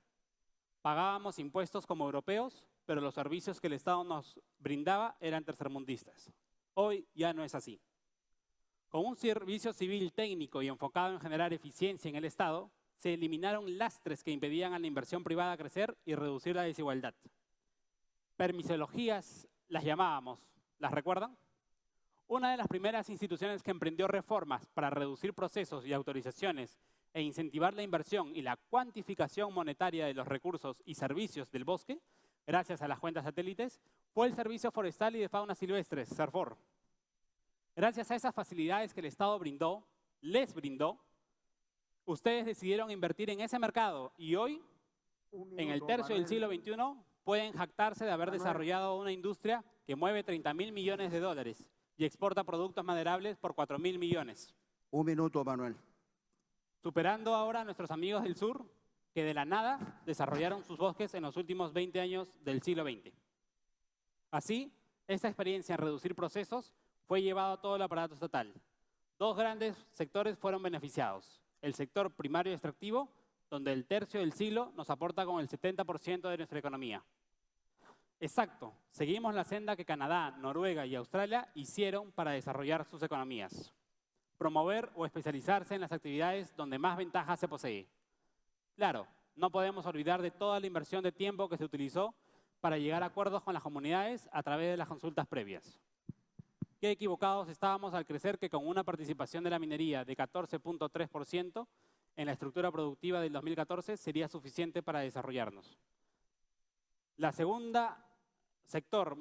Pagábamos impuestos como europeos, pero los servicios que el Estado nos brindaba eran tercermundistas. Hoy ya no es así. Con un servicio civil técnico y enfocado en generar eficiencia en el Estado, se eliminaron lastres que impedían a la inversión privada crecer y reducir la desigualdad. Permisologías las llamábamos, ¿las recuerdan? Una de las primeras instituciones que emprendió reformas para reducir procesos y autorizaciones e incentivar la inversión y la cuantificación monetaria de los recursos y servicios del bosque, gracias a las cuentas satélites, fue el Servicio Forestal y de Fauna Silvestre, SERFOR. Gracias a esas facilidades que el Estado les brindó, ustedes decidieron invertir en ese mercado y hoy, en el tercio del siglo XXI, pueden jactarse de haber desarrollado una industria que mueve 30.000 millones de dólares y exporta productos maderables por 4.000 millones. Un minuto, Manuel. Superando ahora a nuestros amigos del sur, que de la nada desarrollaron sus bosques en los últimos 20 años del siglo XX. Así, esta experiencia en reducir procesos fue llevada a todo el aparato estatal. Dos grandes sectores fueron beneficiados. El sector primario extractivo, donde el tercio del siglo nos aporta con el 70% de nuestra economía. Exacto, seguimos la senda que Canadá, Noruega y Australia hicieron para desarrollar sus economías. Promover o especializarse en las actividades donde más ventaja se posee. Claro, no podemos olvidar de toda la inversión de tiempo que se utilizó para llegar a acuerdos con las comunidades a través de las consultas previas. Qué equivocados estábamos al creer que con una participación de la minería de 14.3% en la estructura productiva del 2014 sería suficiente para desarrollarnos. La segunda sector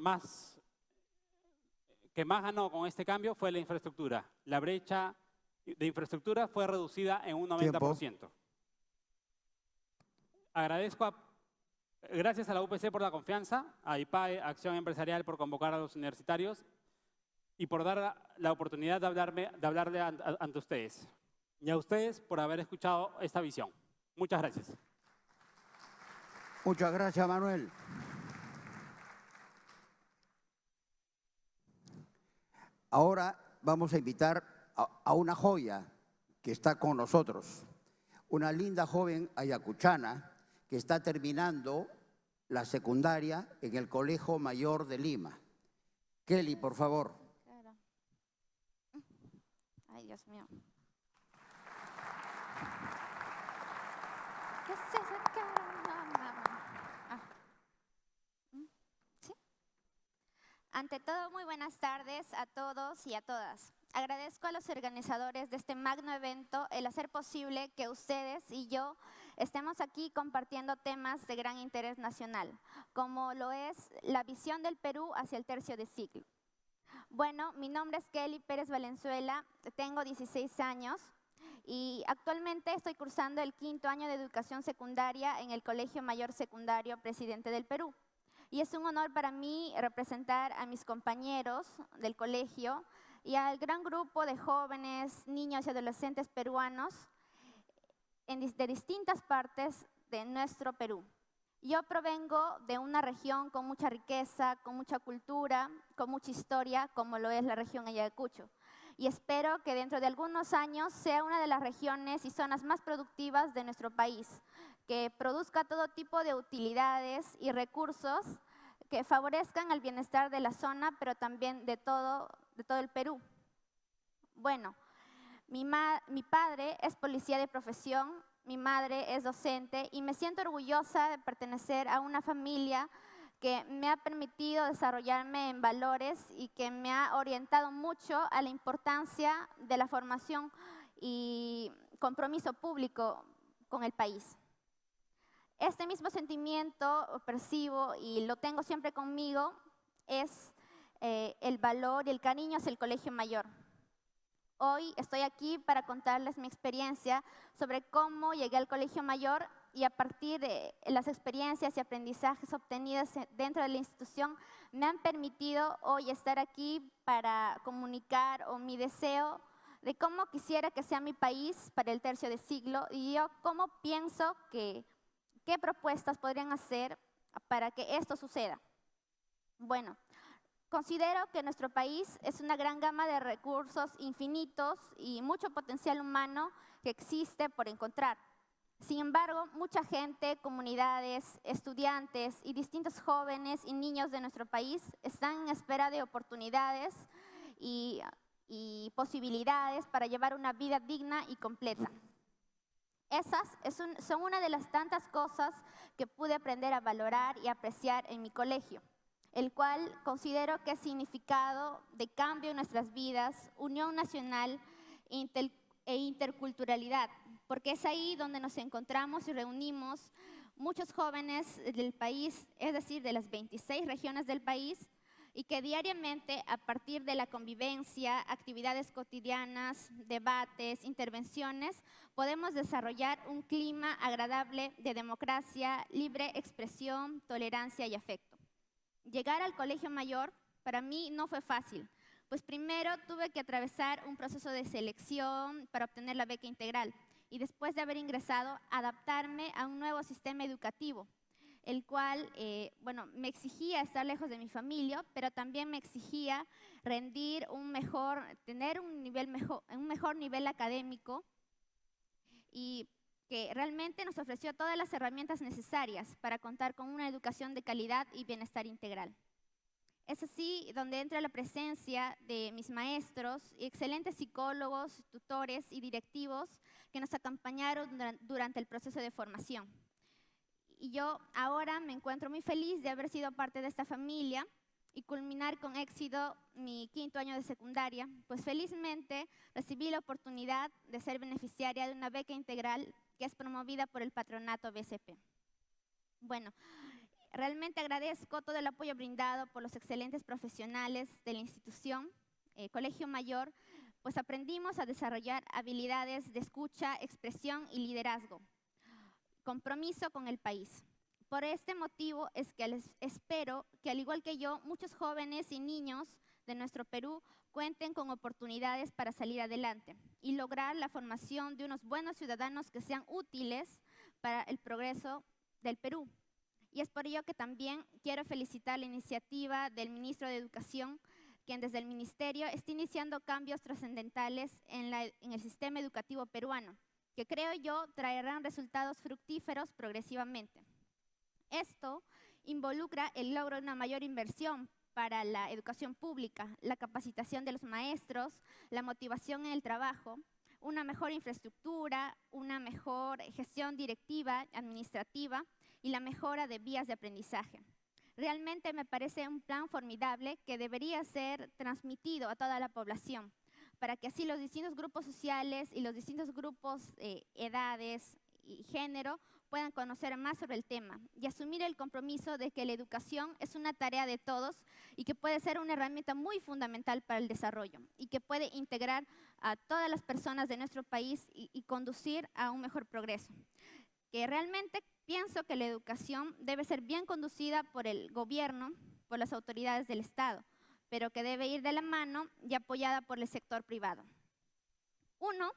que más ganó con este cambio fue la infraestructura. La brecha de infraestructura fue reducida en un 90%. Tiempo. Gracias a la UPC por la confianza, a IPAE, Acción Empresarial, por convocar a los universitarios y por dar la oportunidad de hablarle ante ustedes. Y a ustedes por haber escuchado esta visión. Muchas gracias. Muchas gracias, Manuel. Ahora vamos a invitar a una joya que está con nosotros, una linda joven ayacuchana que está terminando la secundaria en el Colegio Mayor de Lima. Kelly, por favor. Claro. Ay, Dios mío. ¿Qué es esa cara? ¿Sí? Ante todo, muy buenas tardes a todos y a todas. Agradezco a los organizadores de este magno evento el hacer posible que ustedes y yo estemos aquí compartiendo temas de gran interés nacional, como lo es la visión del Perú hacia el tercio de siglo. Bueno, mi nombre es Kelly Pérez Valenzuela, tengo 16 años y actualmente estoy cursando el 5º año de educación secundaria en el Colegio Mayor Secundario Presidente del Perú. Y es un honor para mí representar a mis compañeros del colegio y al gran grupo de jóvenes, niños y adolescentes peruanos de distintas partes de nuestro Perú. Yo provengo de una región con mucha riqueza, con mucha cultura, con mucha historia, como lo es la región Ayacucho. Y espero que dentro de algunos años sea una de las regiones y zonas más productivas de nuestro país, que produzca todo tipo de utilidades y recursos que favorezcan el bienestar de la zona, pero también de todo el Perú. Bueno, mi padre es policía de profesión, mi madre es docente y me siento orgullosa de pertenecer a una familia que me ha permitido desarrollarme en valores y que me ha orientado mucho a la importancia de la formación y compromiso público con el país. Este mismo sentimiento percibo y lo tengo siempre conmigo es el valor y el cariño hacia el Colegio Mayor. Hoy estoy aquí para contarles mi experiencia sobre cómo llegué al Colegio Mayor y a partir de las experiencias y aprendizajes obtenidos dentro de la institución me han permitido hoy estar aquí para comunicar mi deseo de cómo quisiera que sea mi país para el tercio de siglo y yo cómo pienso qué propuestas podrían hacer para que esto suceda. Bueno, considero que nuestro país es una gran gama de recursos infinitos y mucho potencial humano que existe por encontrar. Sin embargo, mucha gente, comunidades, estudiantes y distintos jóvenes y niños de nuestro país están en espera de oportunidades y posibilidades para llevar una vida digna y completa. Esas son una de las tantas cosas que pude aprender a valorar y apreciar en mi colegio, el cual considero que es significado de cambio en nuestras vidas, unión nacional e interculturalidad, porque es ahí donde nos encontramos y reunimos muchos jóvenes del país, es decir, de las 26 regiones del país, y que diariamente, a partir de la convivencia, actividades cotidianas, debates, intervenciones, podemos desarrollar un clima agradable de democracia, libre expresión, tolerancia y afecto. Llegar al colegio mayor para mí no fue fácil, pues primero tuve que atravesar un proceso de selección para obtener la beca integral y después de haber ingresado, adaptarme a un nuevo sistema educativo, el cual, me exigía estar lejos de mi familia, pero también me exigía rendir tener un mejor nivel académico, y que realmente nos ofreció todas las herramientas necesarias para contar con una educación de calidad y bienestar integral. Es así donde entra la presencia de mis maestros y excelentes psicólogos, tutores y directivos que nos acompañaron durante el proceso de formación. Y yo ahora me encuentro muy feliz de haber sido parte de esta familia y culminar con éxito mi 5º año de secundaria, pues felizmente recibí la oportunidad de ser beneficiaria de una beca integral que es promovida por el patronato BCP. Bueno, realmente agradezco todo el apoyo brindado por los excelentes profesionales de la institución, Colegio Mayor, pues aprendimos a desarrollar habilidades de escucha, expresión y liderazgo, compromiso con el país. Por este motivo es que espero que, al igual que yo, muchos jóvenes y niños de nuestro Perú cuenten con oportunidades para salir adelante y lograr la formación de unos buenos ciudadanos que sean útiles para el progreso del Perú. Y es por ello que también quiero felicitar la iniciativa del ministro de Educación, quien desde el ministerio está iniciando cambios trascendentales en el sistema educativo peruano, que creo yo traerán resultados fructíferos progresivamente. Esto involucra el logro de una mayor inversión para la educación pública, la capacitación de los maestros, la motivación en el trabajo, una mejor infraestructura, una mejor gestión directiva, administrativa y la mejora de vías de aprendizaje. Realmente me parece un plan formidable que debería ser transmitido a toda la población, para que así los distintos grupos sociales y los distintos grupos, edades y género puedan conocer más sobre el tema y asumir el compromiso de que la educación es una tarea de todos y que puede ser una herramienta muy fundamental para el desarrollo y que puede integrar a todas las personas de nuestro país y conducir a un mejor progreso. Que realmente pienso que la educación debe ser bien conducida por el gobierno, por las autoridades del Estado, pero que debe ir de la mano y apoyada por el sector privado. Uno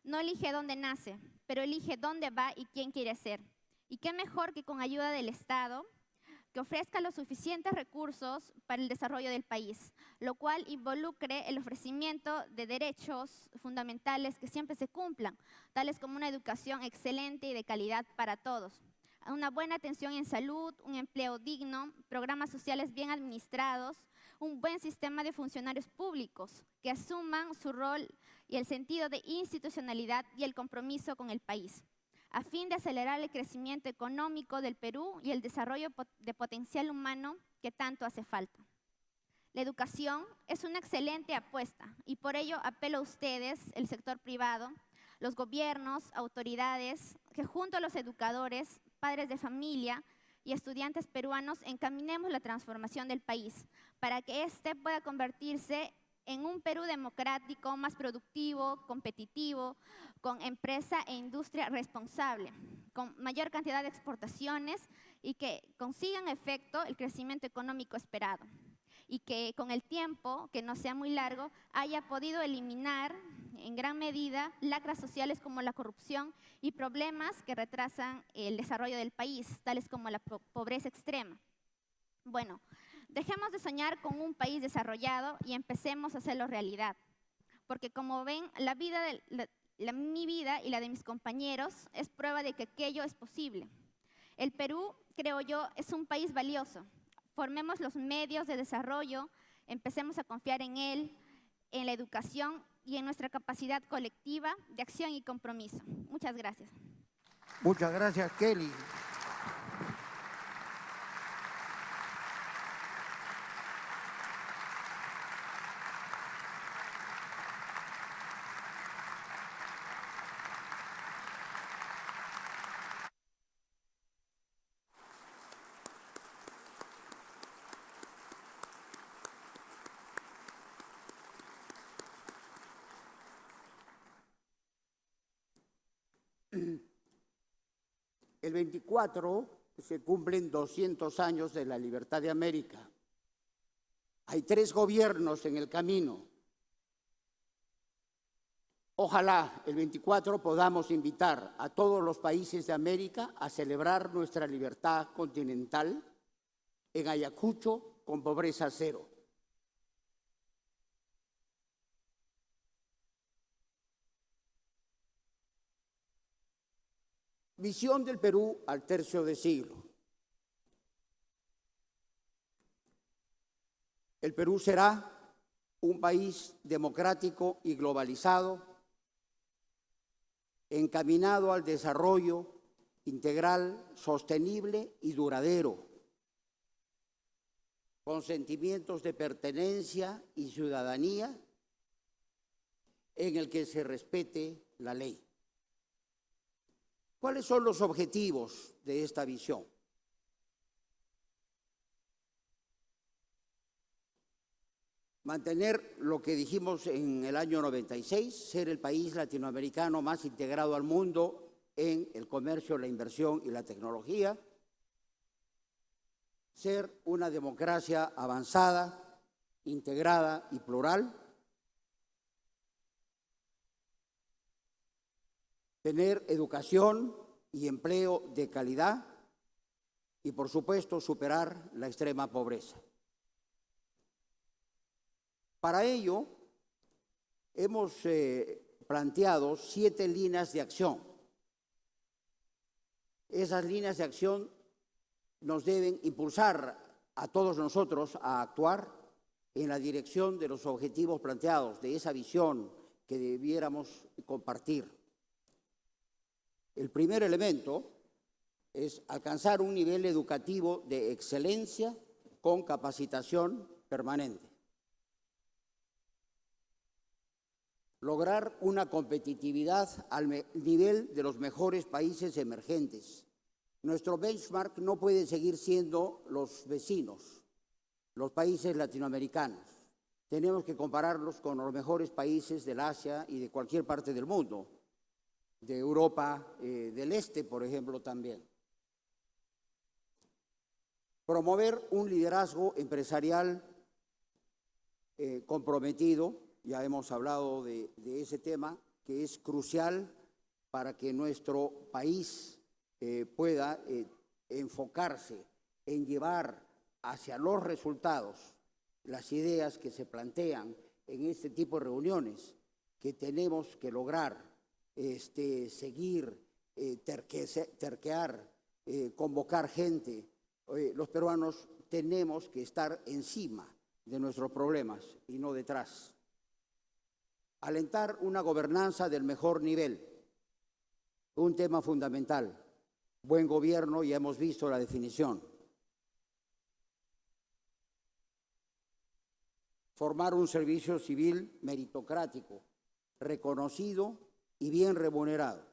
no elige dónde nace, pero elige dónde va y quién quiere ser. Y qué mejor que con ayuda del Estado, que ofrezca los suficientes recursos para el desarrollo del país, lo cual involucre el ofrecimiento de derechos fundamentales que siempre se cumplan, tales como una educación excelente y de calidad para todos, una buena atención en salud, un empleo digno, programas sociales bien administrados, un buen sistema de funcionarios públicos que asuman su rol y el sentido de institucionalidad y el compromiso con el país, a fin de acelerar el crecimiento económico del Perú y el desarrollo de potencial humano que tanto hace falta. La educación es una excelente apuesta y por ello apelo a ustedes, el sector privado, los gobiernos, autoridades, que junto a los educadores, padres de familia y estudiantes peruanos encaminemos la transformación del país para que éste pueda convertirse en un Perú democrático, más productivo, competitivo, con empresa e industria responsable, con mayor cantidad de exportaciones y que consigan efecto el crecimiento económico esperado. Y que con el tiempo, que no sea muy largo, haya podido eliminar en gran medida lacras sociales como la corrupción y problemas que retrasan el desarrollo del país, tales como la pobreza extrema. Bueno, dejemos de soñar con un país desarrollado y empecemos a hacerlo realidad. Porque como ven, la mi vida y la de mis compañeros es prueba de que aquello es posible. El Perú, creo yo, es un país valioso. Formemos los medios de desarrollo, empecemos a confiar en él, en la educación y en nuestra capacidad colectiva de acción y compromiso. Muchas gracias. Muchas gracias, Kelly. El 24 se cumplen 200 años de la libertad de América. Hay 3 gobiernos en el camino. Ojalá el 24 podamos invitar a todos los países de América a celebrar nuestra libertad continental en Ayacucho con pobreza cero. Visión del Perú al tercio de siglo. El Perú será un país democrático y globalizado, encaminado al desarrollo integral, sostenible y duradero, con sentimientos de pertenencia y ciudadanía, en el que se respete la ley. ¿Cuáles son los objetivos de esta visión? Mantener lo que dijimos en el año 96, ser el país latinoamericano más integrado al mundo en el comercio, la inversión y la tecnología, ser una democracia avanzada, integrada y plural, tener educación y empleo de calidad y, por supuesto, superar la extrema pobreza. Para ello, hemos planteado 7 líneas de acción. Esas líneas de acción nos deben impulsar a todos nosotros a actuar en la dirección de los objetivos planteados, de esa visión que debiéramos compartir. El primer elemento es alcanzar un nivel educativo de excelencia con capacitación permanente. Lograr una competitividad al nivel de los mejores países emergentes. Nuestro benchmark no puede seguir siendo los vecinos, los países latinoamericanos. Tenemos que compararlos con los mejores países del Asia y de cualquier parte del mundo, de Europa del Este, por ejemplo, también. Promover un liderazgo empresarial comprometido, ya hemos hablado de ese tema, que es crucial para que nuestro país pueda enfocarse en llevar hacia los resultados las ideas que se plantean en este tipo de reuniones, que tenemos que lograr seguir, terquear, convocar gente. Los peruanos tenemos que estar encima de nuestros problemas y no detrás. Alentar una gobernanza del mejor nivel, un tema fundamental. Buen gobierno, ya hemos visto la definición. Formar un servicio civil meritocrático, reconocido y bien remunerado.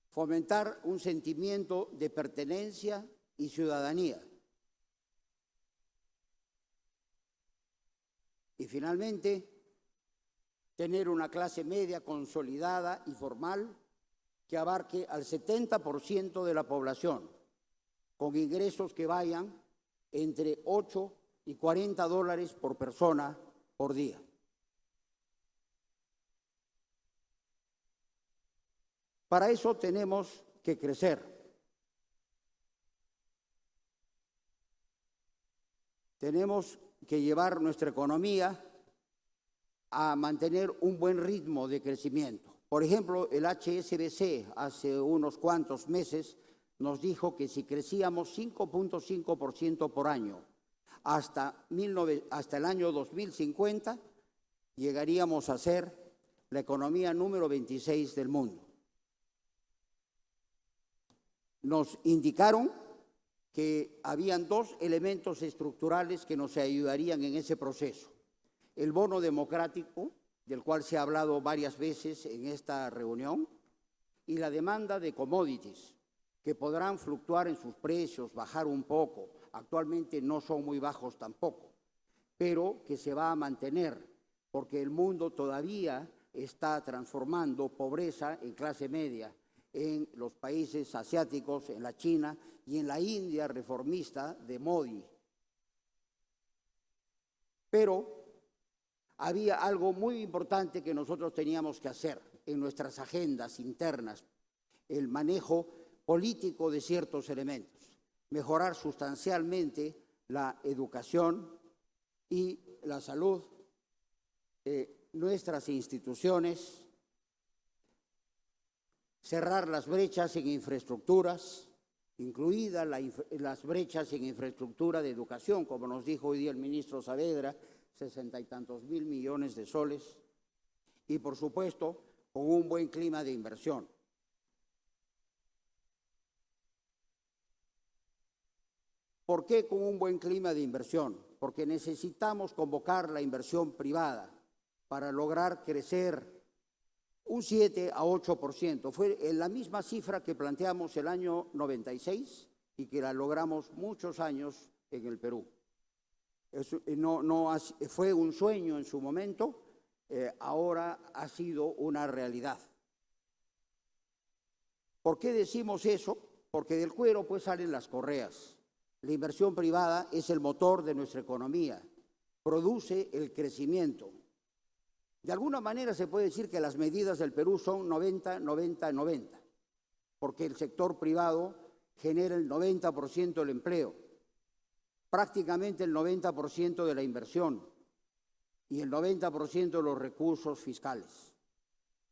Fomentar un sentimiento de pertenencia y ciudadanía. Y finalmente, tener una clase media consolidada y formal que abarque al 70% de la población, con ingresos que vayan entre 8 y 40 dólares por persona por día. Para eso tenemos que crecer. Tenemos que llevar nuestra economía a mantener un buen ritmo de crecimiento. Por ejemplo, el HSBC hace unos cuantos meses nos dijo que si crecíamos 5.5% por año hasta el año 2050, llegaríamos a ser la economía número 26 del mundo. Nos indicaron que habían dos elementos estructurales que nos ayudarían en ese proceso. El bono democrático, del cual se ha hablado varias veces en esta reunión, y la demanda de commodities, que podrán fluctuar en sus precios, bajar un poco. Actualmente no son muy bajos tampoco, pero que se va a mantener, porque el mundo todavía está transformando pobreza en clase media en los países asiáticos, en la China y en la India reformista de Modi. Pero había algo muy importante que nosotros teníamos que hacer en nuestras agendas internas, el manejo político de ciertos elementos, mejorar sustancialmente la educación y la salud, nuestras instituciones, cerrar las brechas en infraestructuras, incluidas las brechas en infraestructura de educación, como nos dijo hoy día el ministro Saavedra, 60 y tantos mil millones de soles, y por supuesto con un buen clima de inversión. ¿Por qué con un buen clima de inversión? Porque necesitamos convocar la inversión privada para lograr crecer un 7 a 8%. Fue la misma cifra que planteamos el año 96 y que la logramos muchos años en el Perú. Fue un sueño en su momento, ahora ha sido una realidad. ¿Por qué decimos eso? Porque del cuero pues salen las correas. La inversión privada es el motor de nuestra economía, produce el crecimiento. De alguna manera se puede decir que las medidas del Perú son 90, 90, 90, porque el sector privado genera el 90% del empleo, prácticamente el 90% de la inversión y el 90% de los recursos fiscales.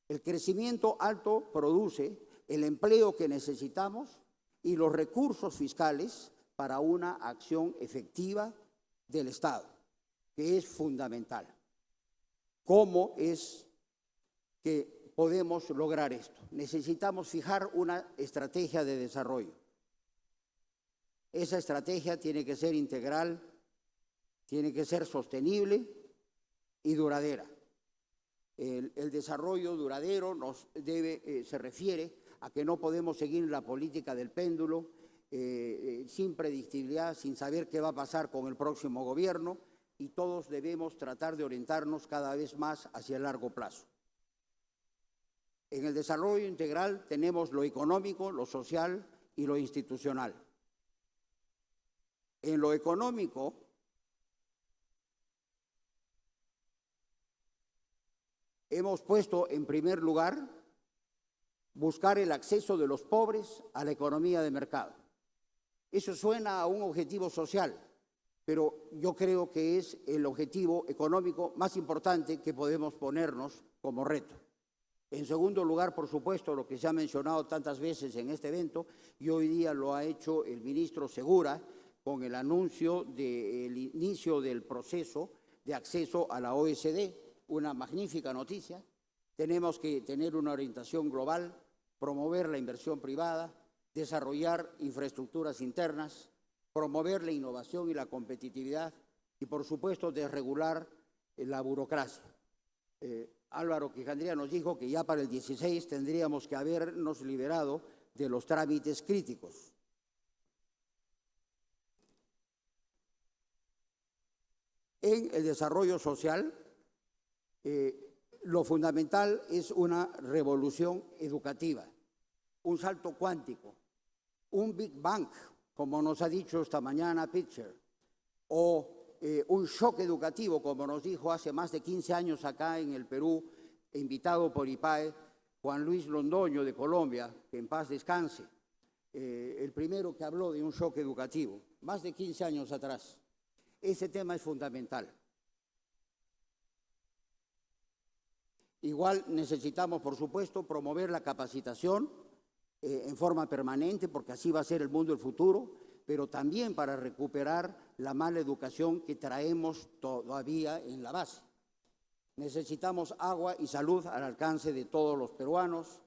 El crecimiento alto produce el empleo que necesitamos y los recursos fiscales para una acción efectiva del Estado, que es fundamental. ¿Cómo es que podemos lograr esto? Necesitamos fijar una estrategia de desarrollo. Esa estrategia tiene que ser integral, tiene que ser sostenible y duradera. El desarrollo duradero se refiere a que no podemos seguir la política del péndulo, sin predictibilidad, sin saber qué va a pasar con el próximo gobierno, y todos debemos tratar de orientarnos cada vez más hacia el largo plazo. En el desarrollo integral tenemos lo económico, lo social y lo institucional. En lo económico, hemos puesto en primer lugar buscar el acceso de los pobres a la economía de mercado. Eso suena a un objetivo social, pero yo creo que es el objetivo económico más importante que podemos ponernos como reto. En segundo lugar, por supuesto, lo que se ha mencionado tantas veces en este evento, y hoy día lo ha hecho el ministro Segura con el anuncio del inicio del proceso de acceso a la OECD, una magnífica noticia. Tenemos que tener una orientación global, promover la inversión privada, desarrollar infraestructuras internas, promover la innovación y la competitividad y, por supuesto, desregular la burocracia. Álvaro Quijandría nos dijo que ya para el 16 tendríamos que habernos liberado de los trámites críticos. En el desarrollo social, lo fundamental es una revolución educativa, un salto cuántico, un Big Bang, como nos ha dicho esta mañana Pitcher, o un shock educativo, como nos dijo hace más de 15 años acá en el Perú, invitado por IPAE, Juan Luis Londoño de Colombia, que en paz descanse, el primero que habló de un shock educativo, más de 15 años atrás. Ese tema es fundamental. Igual necesitamos, por supuesto, promover la capacitación en forma permanente, porque así va a ser el mundo del futuro, pero también para recuperar la mala educación que traemos todavía en la base. Necesitamos agua y salud al alcance de todos los peruanos,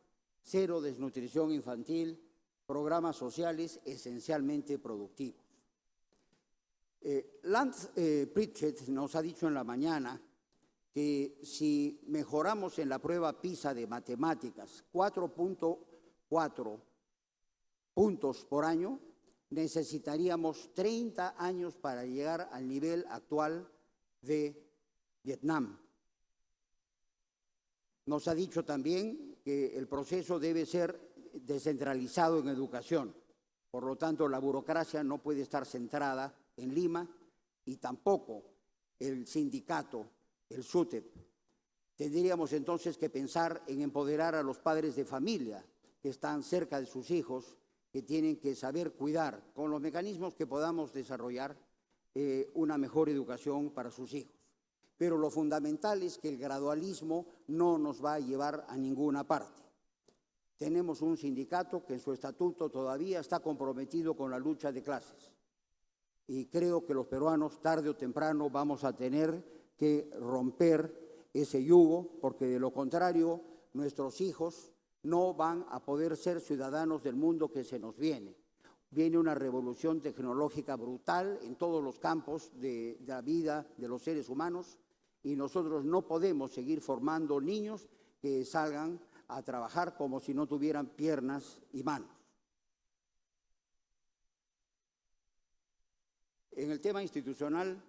cero desnutrición infantil, programas sociales esencialmente productivos. Lance Pritchett nos ha dicho en la mañana que si mejoramos en la prueba PISA de matemáticas 4.4 puntos por año, necesitaríamos 30 años para llegar al nivel actual de Vietnam. Nos ha dicho también que el proceso debe ser descentralizado en educación. Por lo tanto, la burocracia no puede estar centrada en Lima y tampoco el sindicato, el SUTEP. Tendríamos entonces que pensar en empoderar a los padres de familia que están cerca de sus hijos, que tienen que saber cuidar con los mecanismos que podamos desarrollar una mejor educación para sus hijos. Pero lo fundamental es que el gradualismo no nos va a llevar a ninguna parte. Tenemos un sindicato que en su estatuto todavía está comprometido con la lucha de clases. Y creo que los peruanos, tarde o temprano, vamos a tener que romper ese yugo, porque de lo contrario, nuestros hijos no van a poder ser ciudadanos del mundo que se nos viene. Viene una revolución tecnológica brutal en todos los campos de la vida de los seres humanos y nosotros no podemos seguir formando niños que salgan a trabajar como si no tuvieran piernas y manos. En el tema institucional,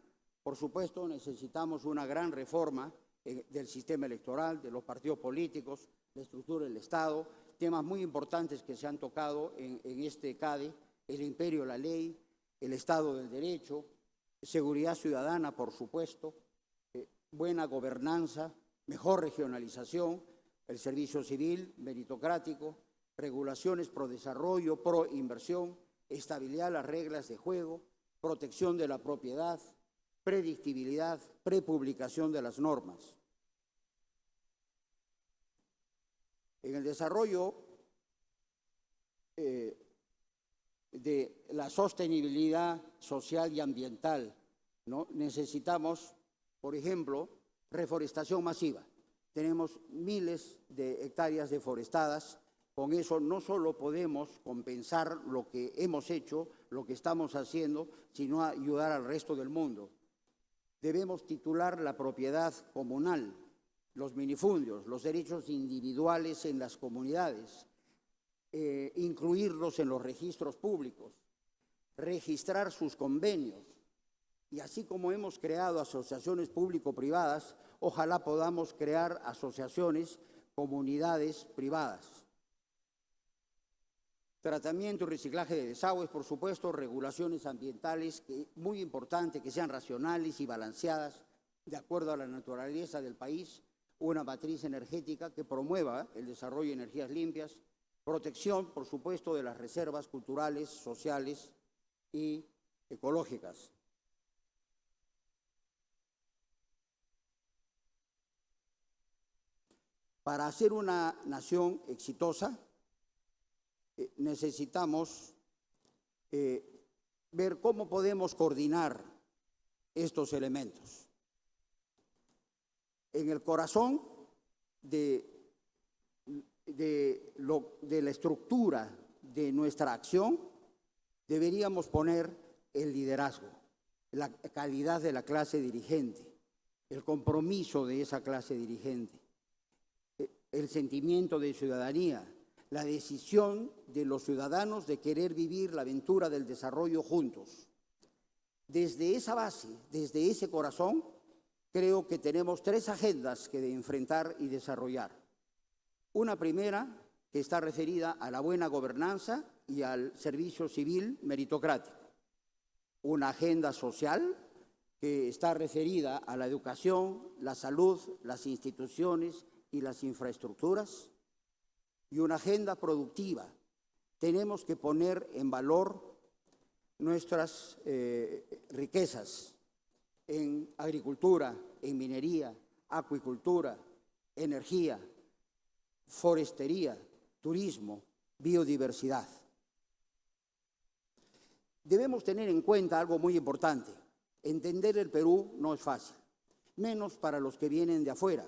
por supuesto, necesitamos una gran reforma del sistema electoral, de los partidos políticos, la estructura del Estado, temas muy importantes que se han tocado en este CADE, el imperio de la ley, el Estado del Derecho, seguridad ciudadana, por supuesto, buena gobernanza, mejor regionalización, el servicio civil meritocrático, regulaciones pro desarrollo, pro inversión, estabilidad de las reglas de juego, protección de la propiedad, predictibilidad, prepublicación de las normas. En el desarrollo de la sostenibilidad social y ambiental, ¿no? Necesitamos, por ejemplo, reforestación masiva. Tenemos miles de hectáreas deforestadas. Con eso no solo podemos compensar lo que hemos hecho, lo que estamos haciendo, sino ayudar al resto del mundo. Debemos titular la propiedad comunal, los minifundios, los derechos individuales en las comunidades, incluirlos en los registros públicos, registrar sus convenios. Y así como hemos creado asociaciones público-privadas, ojalá podamos crear asociaciones, comunidades privadas. Tratamiento y reciclaje de desagües, por supuesto, regulaciones ambientales, muy importante que sean racionales y balanceadas, de acuerdo a la naturaleza del país, una matriz energética que promueva el desarrollo de energías limpias, protección, por supuesto, de las reservas culturales, sociales y ecológicas. Para hacer una nación exitosa, necesitamos ver cómo podemos coordinar estos elementos. En el corazón de la estructura de nuestra acción deberíamos poner el liderazgo, la calidad de la clase dirigente, el compromiso de esa clase dirigente, el sentimiento de ciudadanía, la decisión de los ciudadanos de querer vivir la aventura del desarrollo juntos. Desde esa base, desde ese corazón, creo que tenemos tres agendas que enfrentar y desarrollar. Una primera que está referida a la buena gobernanza y al servicio civil meritocrático. Una agenda social que está referida a la educación, la salud, las instituciones y las infraestructuras. Y una agenda productiva. Tenemos que poner en valor nuestras riquezas, en agricultura, en minería, acuicultura, energía, forestería, turismo, biodiversidad. Debemos tener en cuenta algo muy importante. Entender el Perú no es fácil, menos para los que vienen de afuera,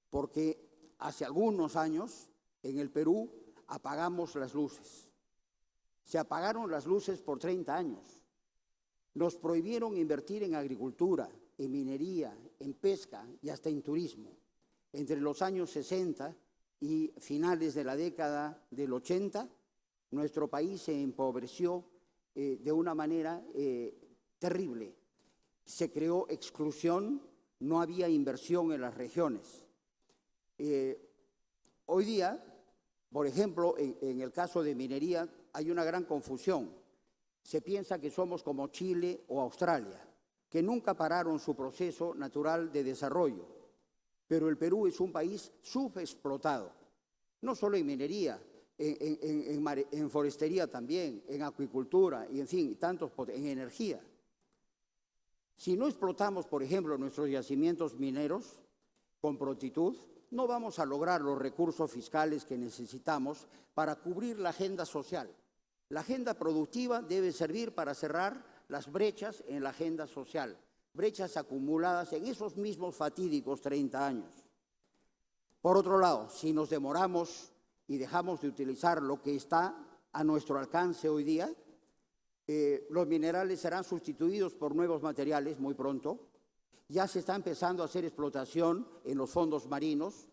porque hace algunos años en el Perú apagamos las luces. Se apagaron las luces por 30 años. Nos prohibieron invertir en agricultura, en minería, en pesca y hasta en turismo. Entre los años 60 y finales de la década del 80, nuestro país se empobreció de una manera terrible. Se creó exclusión, no había inversión en las regiones. Hoy día, por ejemplo, en el caso de minería, hay una gran confusión. Se piensa que somos como Chile o Australia, que nunca pararon su proceso natural de desarrollo. Pero el Perú es un país subexplotado, no solo en minería, en forestería también, en acuicultura y en fin, en energía. Si no explotamos, por ejemplo, nuestros yacimientos mineros con prontitud, no vamos a lograr los recursos fiscales que necesitamos para cubrir la agenda social. La agenda productiva debe servir para cerrar las brechas en la agenda social, brechas acumuladas en esos mismos fatídicos 30 años. Por otro lado, si nos demoramos y dejamos de utilizar lo que está a nuestro alcance hoy día, los minerales serán sustituidos por nuevos materiales muy pronto. Ya se está empezando a hacer explotación en los fondos marinos.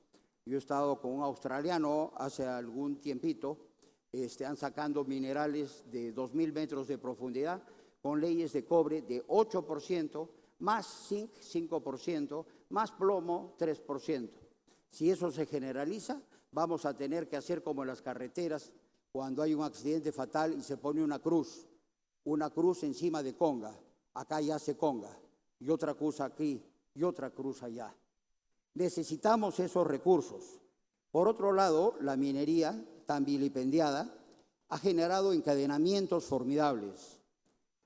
Yo he estado con un australiano hace algún tiempito, están sacando minerales de 2.000 metros de profundidad con leyes de cobre de 8%, más zinc 5%, más plomo 3%. Si eso se generaliza, vamos a tener que hacer como en las carreteras cuando hay un accidente fatal y se pone una cruz encima de conga. Acá ya se conga, y otra cruz aquí, y otra cruz allá. Necesitamos esos recursos. Por otro lado, la minería, tan vilipendiada, ha generado encadenamientos formidables.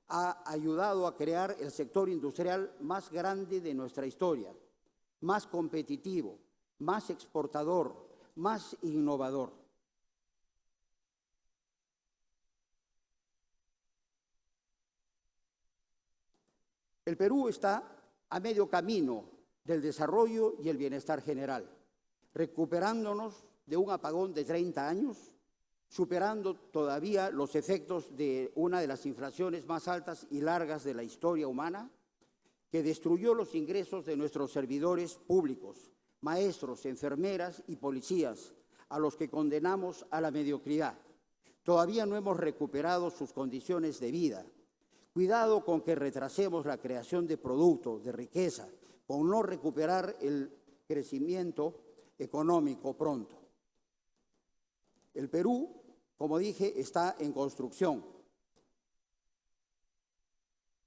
Ha ayudado a crear el sector industrial más grande de nuestra historia, más competitivo, más exportador, más innovador. El Perú está a medio camino del desarrollo y el bienestar general, recuperándonos de un apagón de 30 años, superando todavía los efectos de una de las inflaciones más altas y largas de la historia humana, que destruyó los ingresos de nuestros servidores públicos, maestros, enfermeras y policías, a los que condenamos a la mediocridad. Todavía no hemos recuperado sus condiciones de vida. Cuidado con que retrasemos la creación de productos, de riqueza, con no recuperar el crecimiento económico pronto. El Perú, como dije, está en construcción.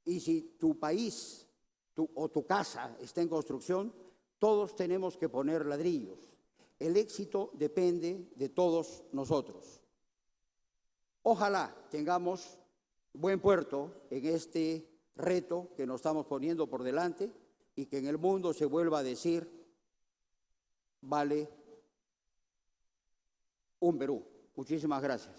Y si tu país o tu casa está en construcción, todos tenemos que poner ladrillos. El éxito depende de todos nosotros. Ojalá tengamos buen puerto en este reto que nos estamos poniendo por delante y que en el mundo se vuelva a decir, vale un Perú. Muchísimas gracias.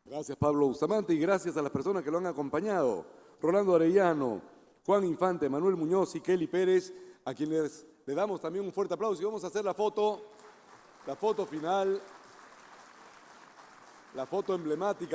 Gracias, Pablo Bustamante, y gracias a las personas que lo han acompañado. Rolando Arellano, Juan Infante, Manuel Muñoz y Kelly Pérez, a quienes le damos también un fuerte aplauso. Y vamos a hacer la foto final, la foto emblemática.